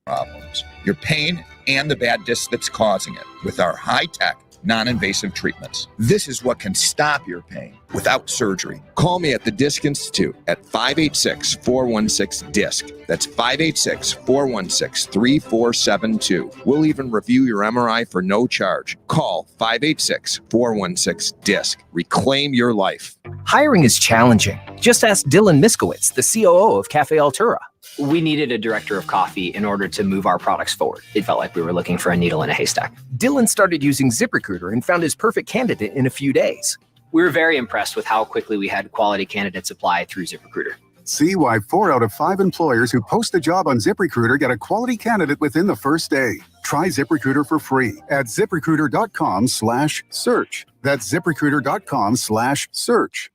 Problems, your pain, and the bad disc that's causing it with our high-tech, non-invasive treatments. This is what can stop your pain without surgery. Call me at the Disc Institute at 586-416-DISC. That's 586-416-3472. We'll even review your MRI for no charge. Call 586-416-DISC. Reclaim your life. Hiring is challenging. Just ask Dylan Miskowitz, the COO of Cafe Altura. We needed a director of coffee in order to move our products forward. It felt like we were looking for a needle in a haystack. Dylan started using ZipRecruiter and found his perfect candidate in a few days. We were very impressed with how quickly we had quality candidates apply through ZipRecruiter. See why 4 out of 5 employers who post a job on ZipRecruiter get a quality candidate within the first day. Try ZipRecruiter for free at ZipRecruiter.com/search. That's ZipRecruiter.com/search.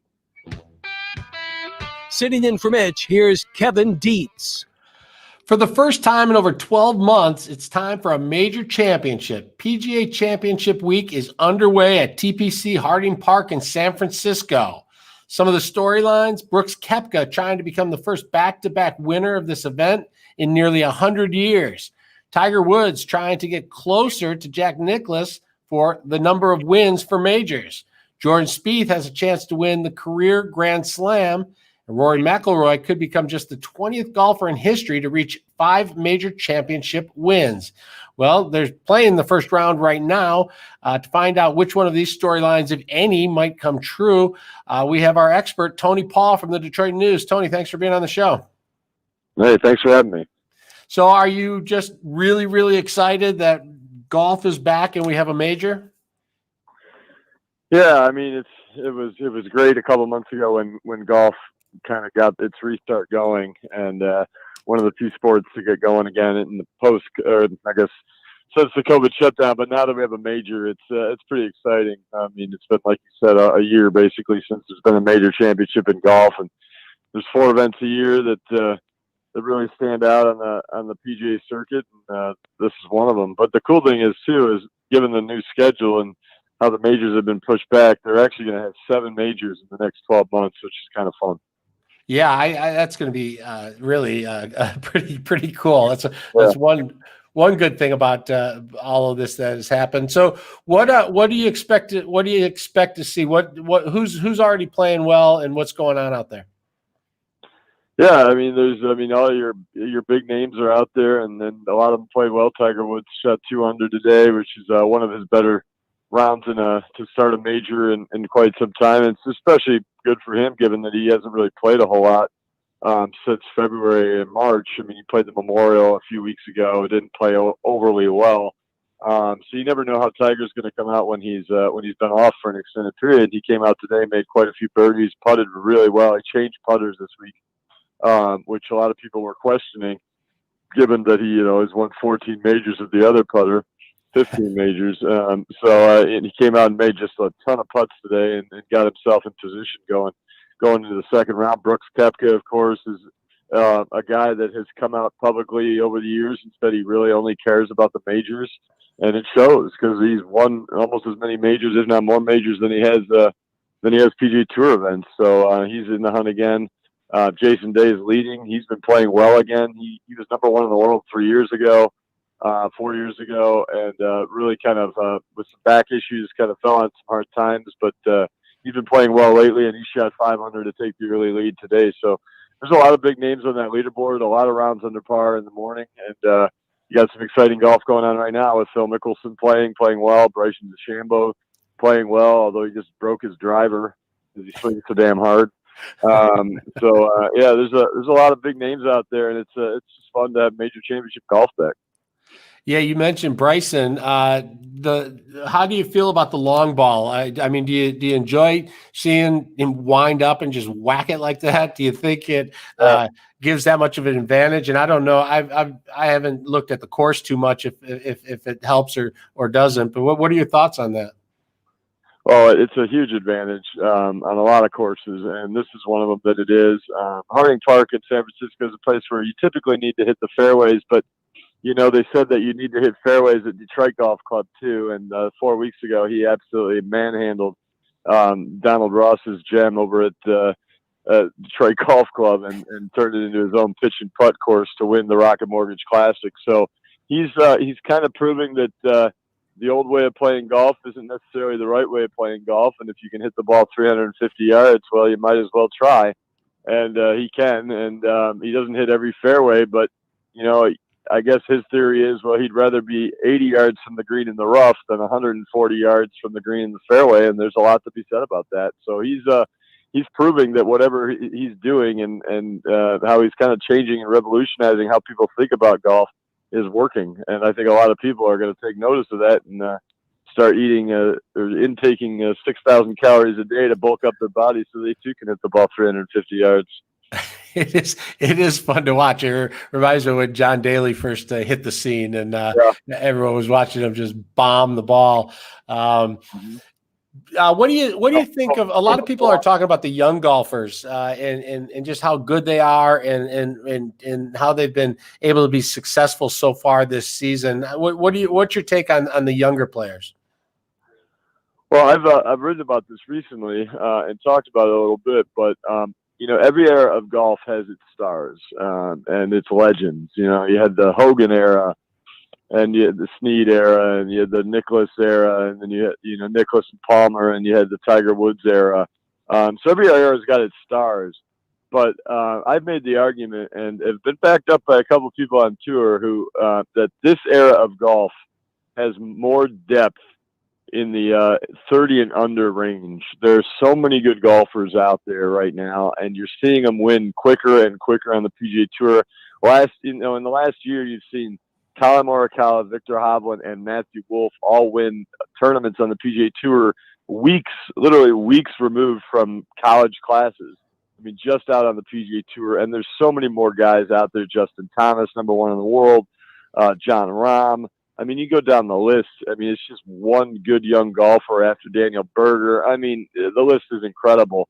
Sitting in for Mitch, here's Kevin Dietz. For the first time in over 12 months, it's time for a major championship. PGA Championship Week is underway at TPC Harding Park in San Francisco. Some of the storylines: Brooks Koepka trying to become the first back-to-back winner of this event in nearly 100 years. Tiger Woods trying to get closer to Jack Nicklaus for the number of wins for majors. Jordan Spieth has a chance to win the career Grand Slam. And Rory McIlroy could become just the 20th golfer in history to reach 5 major championship wins. Well, they're playing the first round right now to find out which one of these storylines, if any, might come true. We have our expert, Tony Paul from the Detroit News. Tony, thanks for being on the show. Hey, thanks for having me. So are you just really, really excited that golf is back and we have a major? Yeah, I mean, it was great a couple months ago when golf kind of got its restart going, and one of the few sports to get going again in the post, or I guess since the COVID shutdown. But now that we have a major, it's pretty exciting. I mean, it's been, like you said, a year basically since there's been a major championship in golf, and there's 4 events a year that really stand out on the PGA circuit, and this is one of them. But the cool thing is too, given the new schedule and how the majors have been pushed back, they're actually going to have 7 majors in the next 12 months, which is kind of fun. Yeah, that's going to be really pretty cool. That's one good thing about all of this that has happened. So what do you expect to see? Who's already playing well, and what's going on out there? Yeah, I mean, all your big names are out there, and then a lot of them played well. Tiger Woods shot 2 under today, which is one of his better rounds to start a major in quite some time. It's especially good for him, given that he hasn't really played a whole lot since February and March. I mean, he played the Memorial a few weeks ago. Didn't play overly well, so you never know how Tiger's going to come out when he's been off for an extended period. He came out today, made quite a few birdies, putted really well. He changed putters this week, which a lot of people were questioning, given that he has won 14 majors with the other putter. 15 majors. And he came out and made just a ton of putts today and got himself in position going into the second round. Brooks Koepka, of course, is a guy that has come out publicly over the years and said he really only cares about the majors. And it shows, because he's won almost as many majors, if not more majors, than he has PGA Tour events. So he's in the hunt again. Jason Day is leading. He's been playing well again. He was number 1 in the world 4 years ago, and really kind of with some back issues, kind of fell on some hard times. But he's been playing well lately, and he shot 5 under to take the early lead today. So there's a lot of big names on that leaderboard, a lot of rounds under par in the morning, and you got some exciting golf going on right now with Phil Mickelson playing well, Bryson DeChambeau playing well, although he just broke his driver because he swings so damn hard. There's a lot of big names out there, and it's just fun to have major championship golf back. Yeah, you mentioned Bryson. How do you feel about the long ball? I mean, do you enjoy seeing him wind up and just whack it like that? Do you think it gives that much of an advantage? And I don't know. I haven't looked at the course too much if it helps or doesn't. But what are your thoughts on that? Well, it's a huge advantage on a lot of courses, and this is one of them that it is. Harding Park in San Francisco is a place where you typically need to hit the fairways, but they said that you need to hit fairways at Detroit Golf Club too. And 4 weeks ago, he absolutely manhandled Donald Ross's gem over at Detroit Golf Club and turned it into his own pitch and putt course to win the Rocket Mortgage Classic. So he's kind of proving that the old way of playing golf isn't necessarily the right way of playing golf. And if you can hit the ball 350 yards, well, you might as well try. And he can. And he doesn't hit every fairway, but I guess his theory is, well, he'd rather be 80 yards from the green in the rough than 140 yards from the green in the fairway, and there's a lot to be said about that. So he's proving that whatever he's doing and how he's kind of changing and revolutionizing how people think about golf is working. And I think a lot of people are going to take notice of that and start eating or intaking 6,000 calories a day to bulk up their body so they too can hit the ball 350 yards. It is fun to watch. It reminds me of when John Daly first hit the scene, and everyone was watching him just bomb the ball. What do you think of? A lot of people are talking about the young golfers and just how good they are and how they've been able to be successful so far this season. What's your take on the younger players? Well, I've written about this recently and talked about it a little bit, but every era of golf has its stars and its legends. You had the Hogan era, and you had the Snead era, and you had the Nicklaus era, and then you had Nicklaus and Palmer, and you had the Tiger Woods era. So every era's got its stars. But I've made the argument, and have been backed up by a couple of people on tour, who that this era of golf has more depth in the 30 and under range. There's so many good golfers out there right now, and you're seeing them win quicker and quicker on the PGA Tour. In the last year, you've seen Colin Morikawa, Victor Hovland, and Matthew Wolff all win tournaments on the PGA Tour literally weeks removed from college classes. I mean, just out on the PGA Tour, and there's so many more guys out there. Justin Thomas, number 1 in the world, John Rahm. I mean, you go down the list. I mean, it's just one good young golfer after Daniel Berger. I mean, the list is incredible.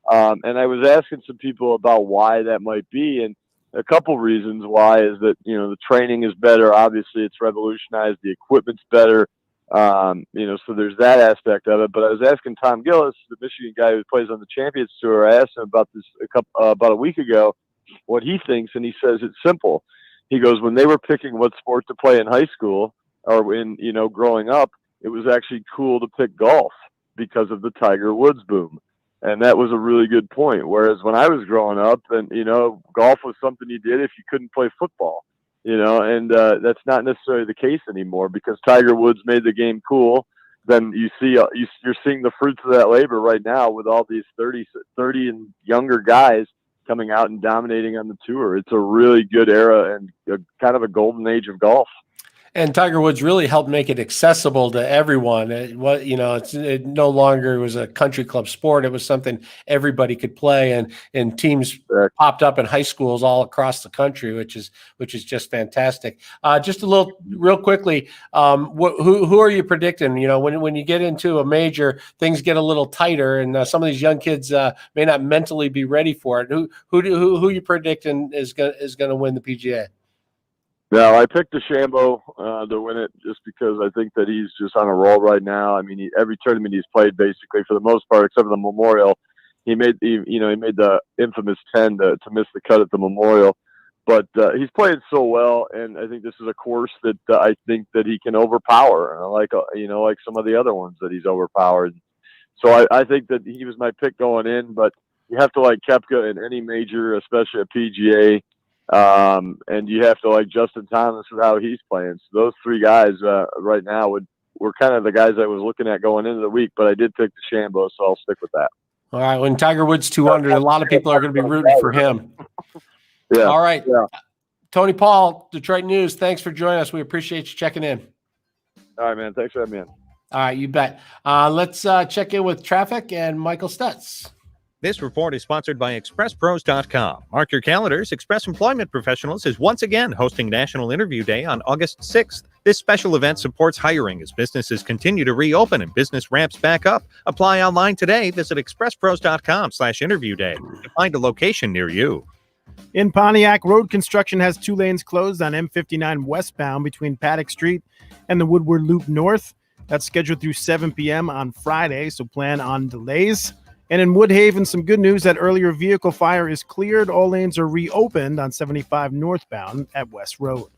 And I was asking some people about why that might be, and a couple reasons why is that, the training is better. Obviously, it's revolutionized. The equipment's better. So there's that aspect of it. But I was asking Tom Gillis, the Michigan guy who plays on the Champions Tour, I asked him about this about a week ago, what he thinks, and he says it's simple. He goes, when they were picking what sport to play in high school or growing up, it was actually cool to pick golf because of the Tiger Woods boom. And that was a really good point. Whereas when I was growing up, and golf was something you did if you couldn't play football, and that's not necessarily the case anymore because Tiger Woods made the game cool. Then you're seeing the fruits of that labor right now with all these 30 and younger guys coming out and dominating on the tour. It's a really good era and kind of a golden age of golf. And Tiger Woods really helped make it accessible to everyone. It no longer was a country club sport. It was something everybody could play, and teams popped up in high schools all across the country, which is just fantastic. Just a little, real quickly, who are you predicting? When you get into a major, things get a little tighter, and some of these young kids may not mentally be ready for it. Who you predicting is going to win the PGA? No, I picked DeChambeau to win it just because I think that he's just on a roll right now. I mean, every tournament he's played, basically, for the most part, except for the Memorial, he made the infamous 10 to miss the cut at the Memorial. But he's played so well, and I think this is a course that I think that he can overpower, like some of the other ones that he's overpowered. So I think that he was my pick going in, but you have to like Koepka in any major, especially a PGA. And you have to like Justin Thomas with how he's playing. So those three guys right now were kind of the guys I was looking at going into the week, but I did pick DeChambeau, so I'll stick with that. All right. When Tiger Woods 200, a lot of people are going to be rooting for him. Yeah. All right. Yeah. Tony Paul, Detroit News, thanks for joining us. We appreciate you checking in. All right, man. Thanks for having me in. All right, you bet. Let's check in with traffic and Michael Stutz. This report is sponsored by ExpressPros.com. Mark your calendars. Express Employment Professionals is once again hosting National Interview Day on August 6th. This special event supports hiring as businesses continue to reopen and business ramps back up. Apply online today. Visit ExpressPros.com/interview day to find a location near you. In Pontiac, road construction has 2 lanes closed on M59 westbound between Paddock Street and the Woodward Loop North. That's scheduled through 7 p.m. on Friday, so plan on delays. And in Woodhaven, some good news that earlier vehicle fire is cleared. All lanes are reopened on 75 northbound at West Road.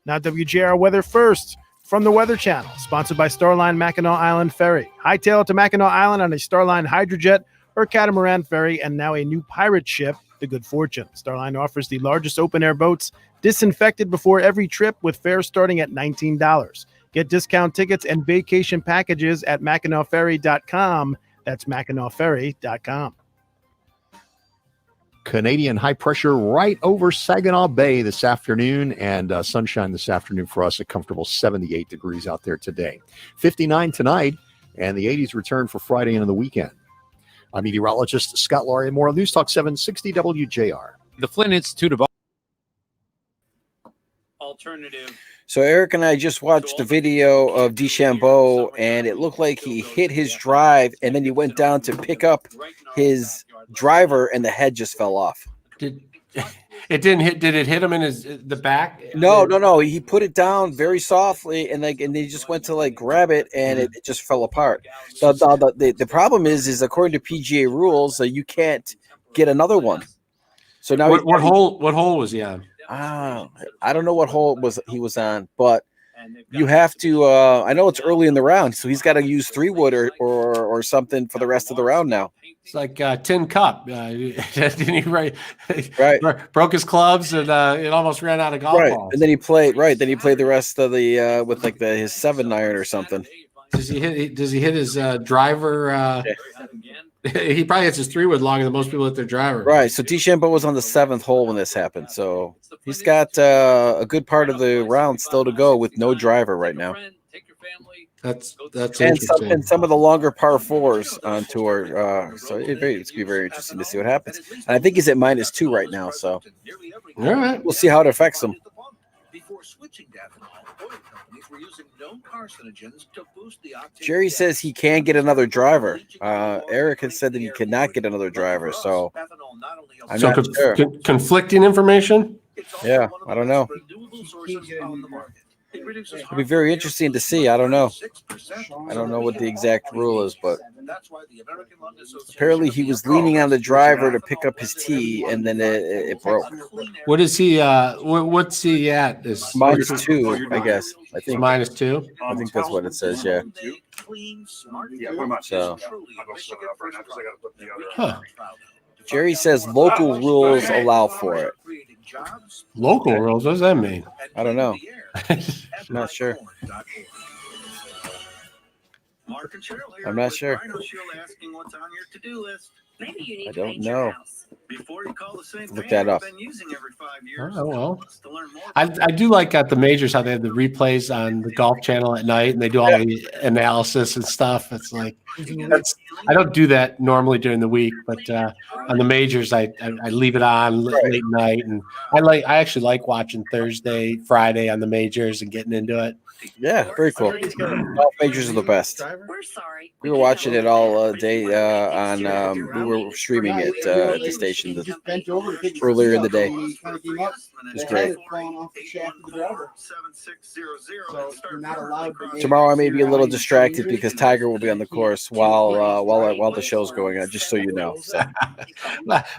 Now WJR weather first from the Weather Channel, sponsored by Starline Mackinac Island Ferry. Hightail to Mackinac Island on a Starline Hydrojet or Catamaran ferry, and now a new pirate ship, the Good Fortune. Starline offers the largest open-air boats disinfected before every trip with fares starting at $19. Get discount tickets and vacation packages at MackinacFerry.com. That's MackinacFerry.com. Canadian high pressure right over Saginaw Bay this afternoon, and sunshine this afternoon for us, a comfortable 78 degrees out there today. 59 tonight, and the 80s return for Friday into the weekend. I'm meteorologist Scott Laurie, more on News Talk 760 WJR. The Flint Institute of alternative. So Eric and I just watched the video of DeChambeau, and it looked like he hit his drive, and then he went down to pick up his driver, and the head just fell off. Did it hit him in the back? No. He put it down very softly, and he just went to grab it, and it just fell apart. The problem is according to PGA rules, you can't get another one. So now what hole was he on? I don't know what hole he was on, but you have to. I know it's early in the round, so he's got to use 3-wood or something for the rest of the round now. It's like Tin Cup. Didn't he right? Broke his clubs and it almost ran out of golf balls. And then he played the rest of the with his 7-iron or something. Does he hit his driver? He probably hits his 3-wood longer than most people hit their driver. Right. So DeChambeau was on the 7th hole when this happened. So he's got a good part of the round still to go with no driver right now. That's interesting. And some of the longer par 4s on tour. So it's going to be very interesting to see what happens. And I think he's at -2 right now. So all right, we'll see how it affects him. Before switching to ethanol, oil companies were using known carcinogens to boost the octane. Jerry says he can get another driver. Eric has said that he cannot get another driver. So I'm not sure. Conflicting information? Yeah, I don't know. It'll be very interesting to see. I don't know. I don't know what the exact rule is, but apparently he was leaning on the driver to pick up his tee, and then it broke. What is he? What's he at? -2, I guess. I think -2. I think that's what it says. Yeah. So. Jerry says local rules allow for it. Local rules? What does that mean? I don't know. Not sure. I'm not sure. I don't know. Look that up. Oh, well. I do like at the majors how they have the replays on the Golf Channel at night, and they do all the analysis and stuff. It's like I don't do that normally during the week, but on the majors, I leave it on late night, and I actually like watching Thursday, Friday on the majors and getting into it. Yeah, very cool. Golf majors are the best. We were watching it all day on. We were streaming it at the station earlier in the day. It was great. Tomorrow I may be a little distracted because Tiger will be on the course while the show's going on. Just so you know. So.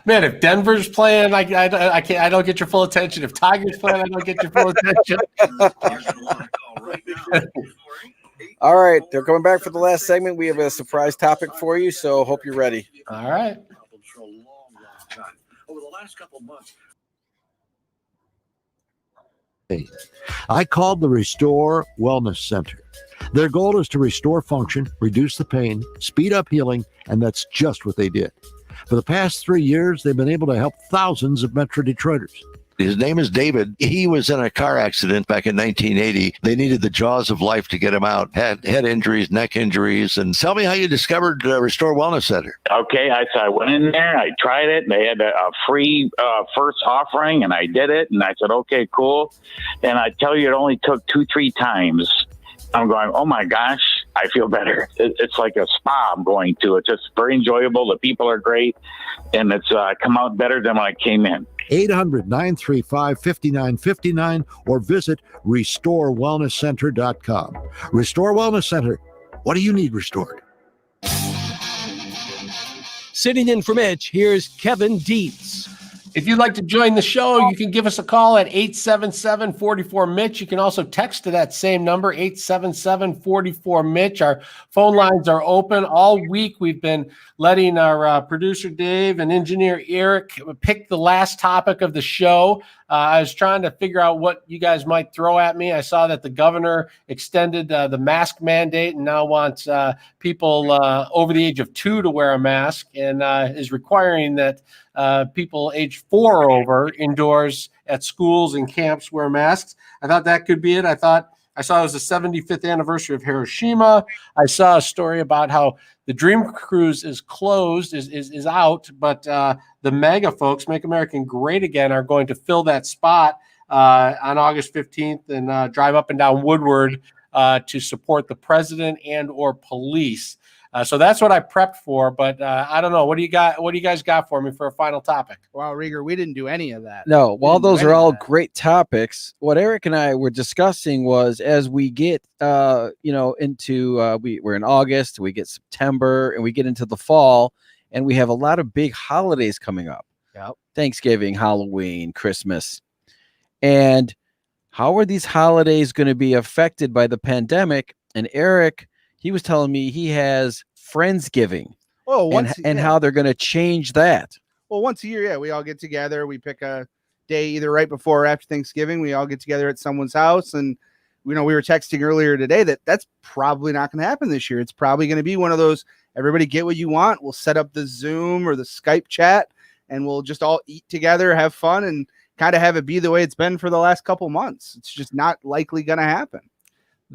Man, if Denver's playing, I can't. I don't get your full attention. If Tiger's playing, I don't get your full attention. All right, they're coming back for the last segment. We have a surprise topic for you, so hope you're ready. All right. I called the Restore Wellness Center. Their goal is to restore function, reduce the pain, speed up healing, and that's just what they did. For the past 3 years, they've been able to help thousands of Metro Detroiters. His name is David. He was in a car accident back in 1980. They needed the jaws of life to get him out. Had head injuries, neck injuries. And tell me how you discovered Restore Wellness Center. Okay, so I went in there, I tried it, and they had a free first offering, and I did it, and I said, okay, cool. And I tell you, it only took 2-3 times. I'm going, oh my gosh, I feel better. It's like a spa I'm going to. It's just very enjoyable. The people are great, and it's come out better than when I came in. 800-935-5959 or visit RestoreWellnessCenter.com. Restore Wellness Center. What do you need restored? Sitting in for Mitch, here's Kevin Dietz. If you'd like to join the show, you can give us a call at 877-44-MITCH. You can also text to that same number, 877-44-MITCH. Our phone lines are open all week. We've been letting our producer Dave and engineer Eric pick the last topic of the show. I was trying to figure out what you guys might throw at me. I saw that the governor extended the mask mandate and now wants people over the age of 2 to wear a mask and is requiring that people age 4 or over indoors at schools and camps wear masks. I thought that could be it. I saw it was the 75th anniversary of Hiroshima. I saw a story about how the Dream Cruise is closed, is out, but the MAGA folks, Make America Great Again, are going to fill that spot. on August 15th and drive up and down Woodward to support the president and or police. So that's what I prepped for, but I don't know. What do you got? What do you guys got for me for a final topic? Wow, Rieger, we didn't do any of that. No, while those are all great topics, what Eric and I were discussing was as we get, into we're in August, we get September, and we get into the fall, and we have a lot of big holidays coming up. Yep. Thanksgiving, Halloween, Christmas, and how are these holidays going to be affected by the pandemic? And Eric, he was telling me he has Friendsgiving. Oh, and how they're going to change that. Well, once a year, we all get together. We pick a day either right before or after Thanksgiving. We all get together at someone's house. And, we were texting earlier today that's probably not going to happen this year. It's probably going to be one of those, everybody get what you want. We'll set up the Zoom or the Skype chat, and we'll just all eat together, have fun, and kind of have it be the way it's been for the last couple months. It's just not likely going to happen.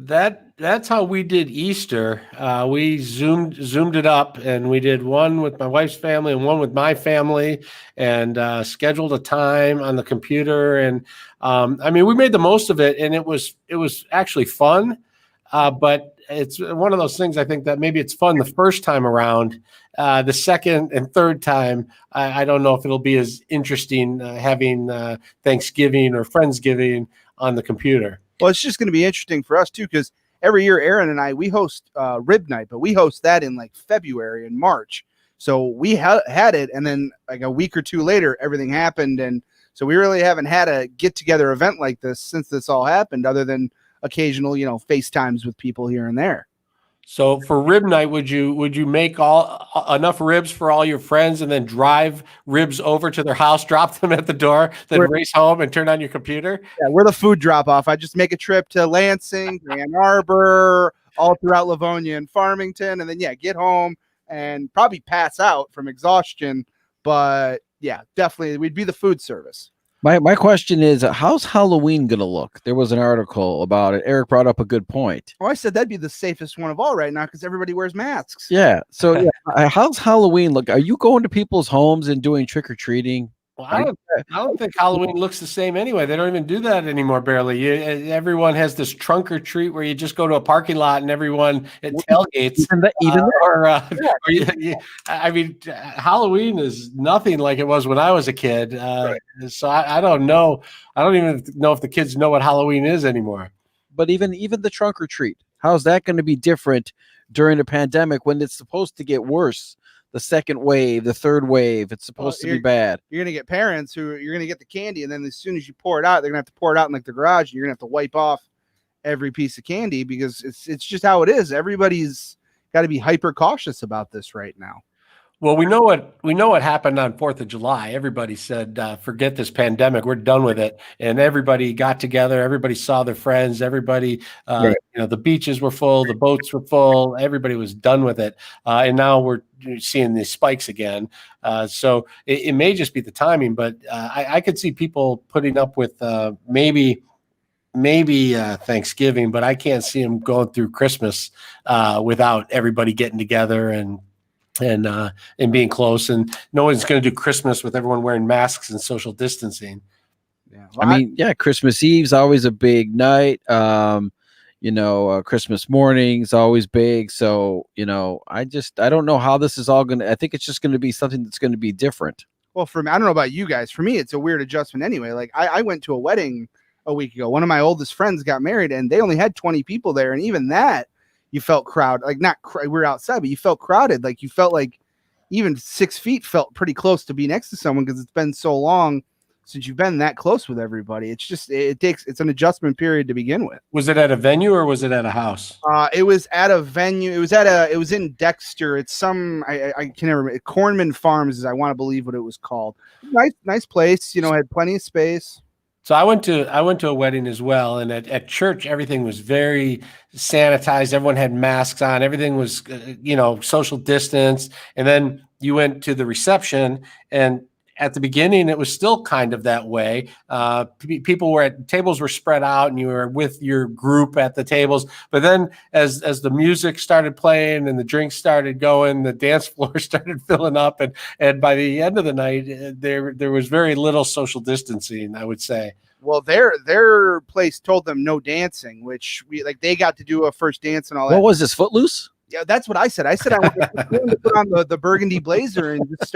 That's how we did Easter. We zoomed it up, and we did one with my wife's family and one with my family, and scheduled a time on the computer. And we made the most of it, and it was actually fun. But it's one of those things, I think, that maybe it's fun the first time around. The second and third time, I don't know if it'll be as interesting having Thanksgiving or Friendsgiving on the computer. Well, it's just going to be interesting for us, too, because every year, Aaron and I, we host Rib Night, but we host that in like February and March. So we had it, and then like a week or two later, everything happened. And so we really haven't had a get-together event like this since this all happened, other than occasional, FaceTimes with people here and there. So for Rib Night, would you make enough ribs for all your friends and then drive ribs over to their house, drop them at the door, then race home and turn on your computer? Yeah, we're the food drop-off. I just make a trip to Lansing, Ann Arbor, all throughout Livonia and Farmington, and then get home and probably pass out from exhaustion. But yeah, definitely we'd be the food service. My question is, how's Halloween going to look? There was an article about it. Eric brought up a good point. Oh, I said that'd be the safest one of all right now because everybody wears masks. Yeah. So how's Halloween look? Are you going to people's homes and doing trick-or-treating? Well, I don't think Halloween looks the same anyway. They don't even do that anymore, barely. Everyone has this trunk or treat where you just go to a parking lot and everyone at tailgates. Halloween is nothing like it was when I was a kid. Right. So I don't know. I don't even know if the kids know what Halloween is anymore. But even the trunk or treat, how's that going to be different during the pandemic when it's supposed to get worse? The second wave, the third wave, it's supposed to be bad. You're going to get parents you're going to get the candy, and then as soon as you pour it out, they're going to have to pour it out in like the garage, and you're going to have to wipe off every piece of candy because it's just how it is. Everybody's got to be hyper cautious about this right now. Well, we know what happened on 4th of July. Everybody said, forget this pandemic. We're done with it. And everybody got together. Everybody saw their friends. Everybody, the beaches were full. The boats were full. Everybody was done with it. And now we're seeing these spikes again. So it may just be the timing, but I could see people putting up with maybe Thanksgiving, but I can't see them going through Christmas without everybody getting together and being close, and no one's going to do Christmas with everyone wearing masks and social distancing. Yeah, well, Christmas Eve's always a big night. Christmas morning's always big. So, I don't know how this is all going to, I think it's just going to be something that's going to be different. Well, for me, I don't know about you guys. For me, it's a weird adjustment anyway. Like I went to a wedding a week ago. One of my oldest friends got married and they only had 20 people there. And even that, you felt crowded, like we were outside, but you felt crowded. Like you felt like even 6 feet felt pretty close to be next to someone because it's been so long since you've been that close with everybody. It's just, it's an adjustment period to begin with. Was it at a venue or was it at a house? It was at a venue. It was in Dexter. It's some, I can never remember. Cornman Farms is, I want to believe what it was called. Nice place, had plenty of space. So I went to a wedding as well, and at church everything was very sanitized. Everyone had masks on. Everything was social distance. And then you went to the reception, and at the beginning, it was still kind of that way. People tables were spread out, and you were with your group at the tables. But then, as the music started playing and the drinks started going, the dance floor started filling up, and by the end of the night, there was very little social distancing, I would say. Well, their place told them no dancing, which they got to do a first dance and all that. What was this, Footloose? Yeah, that's what I said. I said I wanted to put on the burgundy blazer and just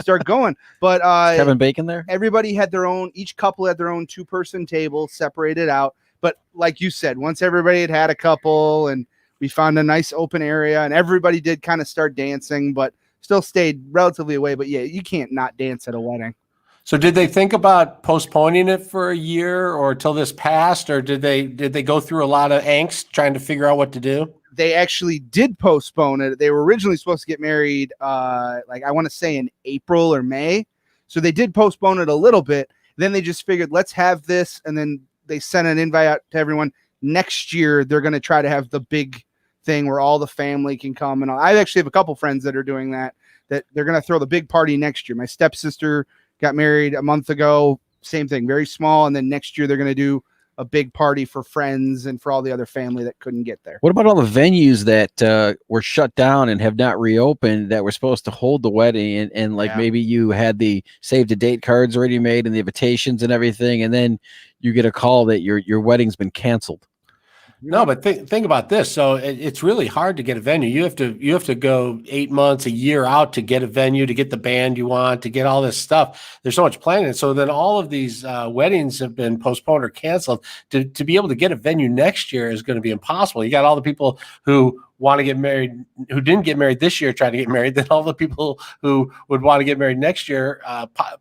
start going. But Kevin Bacon there? Everybody had their own. Each couple had their own 2-person table separated out. But like you said, once everybody had a couple, and we found a nice open area, and everybody did kind of start dancing, but still stayed relatively away. But yeah, you can't not dance at a wedding. So did they think about postponing it for a year or till this passed, or did they go through a lot of angst trying to figure out what to do? They actually did postpone it. They were originally supposed to get married, I want to say in April or May. So they did postpone it a little bit. Then they just figured, let's have this. And then they sent an invite out to everyone. Next year, they're going to try to have the big thing where all the family can come. And I actually have a couple friends that are doing that they're going to throw the big party next year. My stepsister got married a month ago. Same thing, very small. And then next year they're going to do a big party for friends and for all the other family that couldn't get there. What about all the venues that were shut down and have not reopened that were supposed to hold the wedding? And maybe you had the save the date cards already made and the invitations and everything, and then you get a call that your wedding's been canceled. No, but think about this. So it's really hard to get a venue. You have to go 8 months, a year out to get a venue, to get the band you want, to get all this stuff. There's so much planning. So then all of these weddings have been postponed or canceled. To be able to get a venue next year is going to be impossible. You got all the people who want to get married, who didn't get married this year, trying to get married. Then all the people who would want to get married next year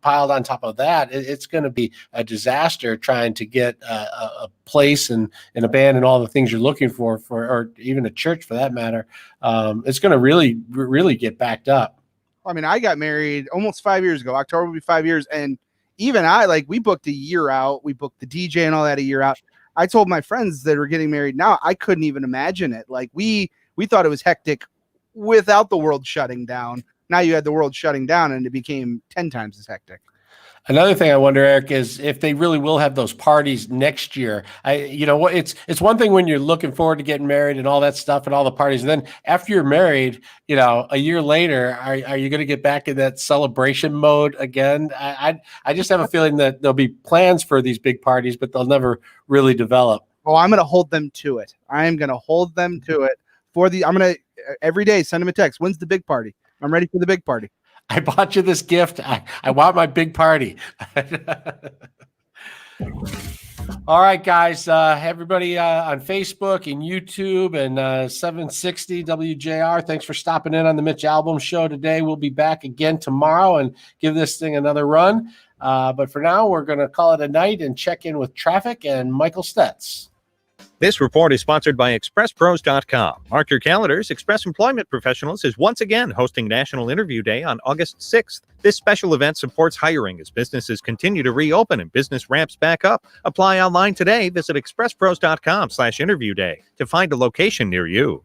piled on top of that. It's going to be a disaster trying to get a place and a band and all the things you're looking for, or even a church for that matter. It's going to really get backed up. I mean, I got married almost 5 years ago. October will be 5 years. And even we booked a year out. We booked the DJ and all that a year out. I told my friends that are getting married now, I couldn't even imagine it. We thought it was hectic without the world shutting down. Now you had the world shutting down and it became 10 times as hectic. Another thing I wonder, Eric, is if they really will have those parties next year. It's one thing when you're looking forward to getting married and all that stuff and all the parties. And then after you're married, a year later, are you going to get back in that celebration mode again? I just have a feeling that there'll be plans for these big parties, but they'll never really develop. Oh, I'm going to hold them to it. I am going to hold them to it. I'm going to every day send them a text. When's the big party? I'm ready for the big party. I bought you this gift. I want my big party. All right, guys. Everybody on Facebook and YouTube and 760 WJR, thanks for stopping in on the Mitch Albom Show today. We'll be back again tomorrow and give this thing another run. But for now, we're going to call it a night and check in with traffic and Michael Stetz. This report is sponsored by ExpressPros.com. Mark your calendars. Express Employment Professionals is once again hosting National Interview Day on August 6th. This special event supports hiring as businesses continue to reopen and business ramps back up. Apply online today. Visit ExpressPros.com/interview day to find a location near you.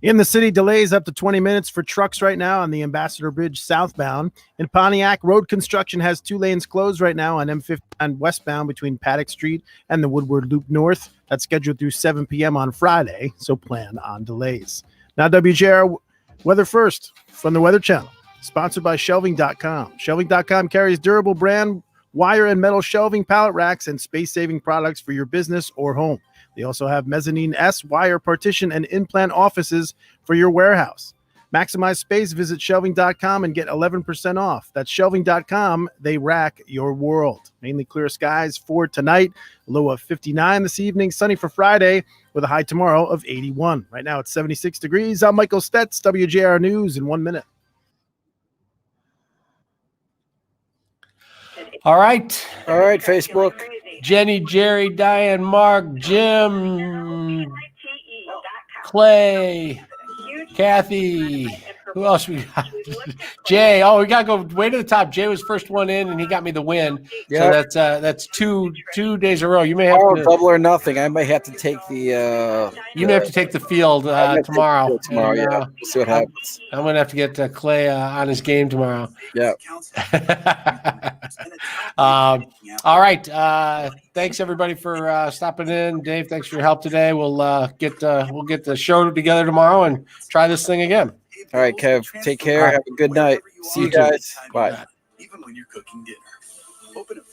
In the city, delays up to 20 minutes for trucks right now on the Ambassador Bridge southbound. In Pontiac, road construction has 2 lanes closed right now on M59 westbound between Paddock Street and the Woodward Loop North. That's scheduled through 7 p.m. on Friday, so plan on delays. Now, WJR Weather First from the Weather Channel, sponsored by Shelving.com. Shelving.com carries durable brand wire and metal shelving, pallet racks, and space-saving products for your business or home. They also have mezzanine S, wire partition, and in-plant offices for your warehouse. Maximize space. Visit Shelving.com and get 11% off. That's Shelving.com. They rack your world. Mainly clear skies for tonight. Low of 59 this evening. Sunny for Friday with a high tomorrow of 81. Right now it's 76 degrees. I'm Michael Stetz, WJR News in 1 minute. All right, Facebook. Jenny, Jerry, Diane, Mark, Jim, Clay, Kathy, Who else we got? Jay. Oh, we gotta go way to the top. Jay was first one in, and he got me the win. Yeah. So that's two days in a row. You may have to double or nothing. I might have to take the. You may have to take the field tomorrow. Tomorrow, And, we'll see what happens. I'm gonna have to get Clay on his game tomorrow. Yeah. All right. Thanks everybody for stopping in. Dave, thanks for your help today. We'll get the show together tomorrow and try this thing again. All right, Kev. Take care. All right. Have a good night. See you You too. guys. Bye. Even when you're cooking dinner. Open a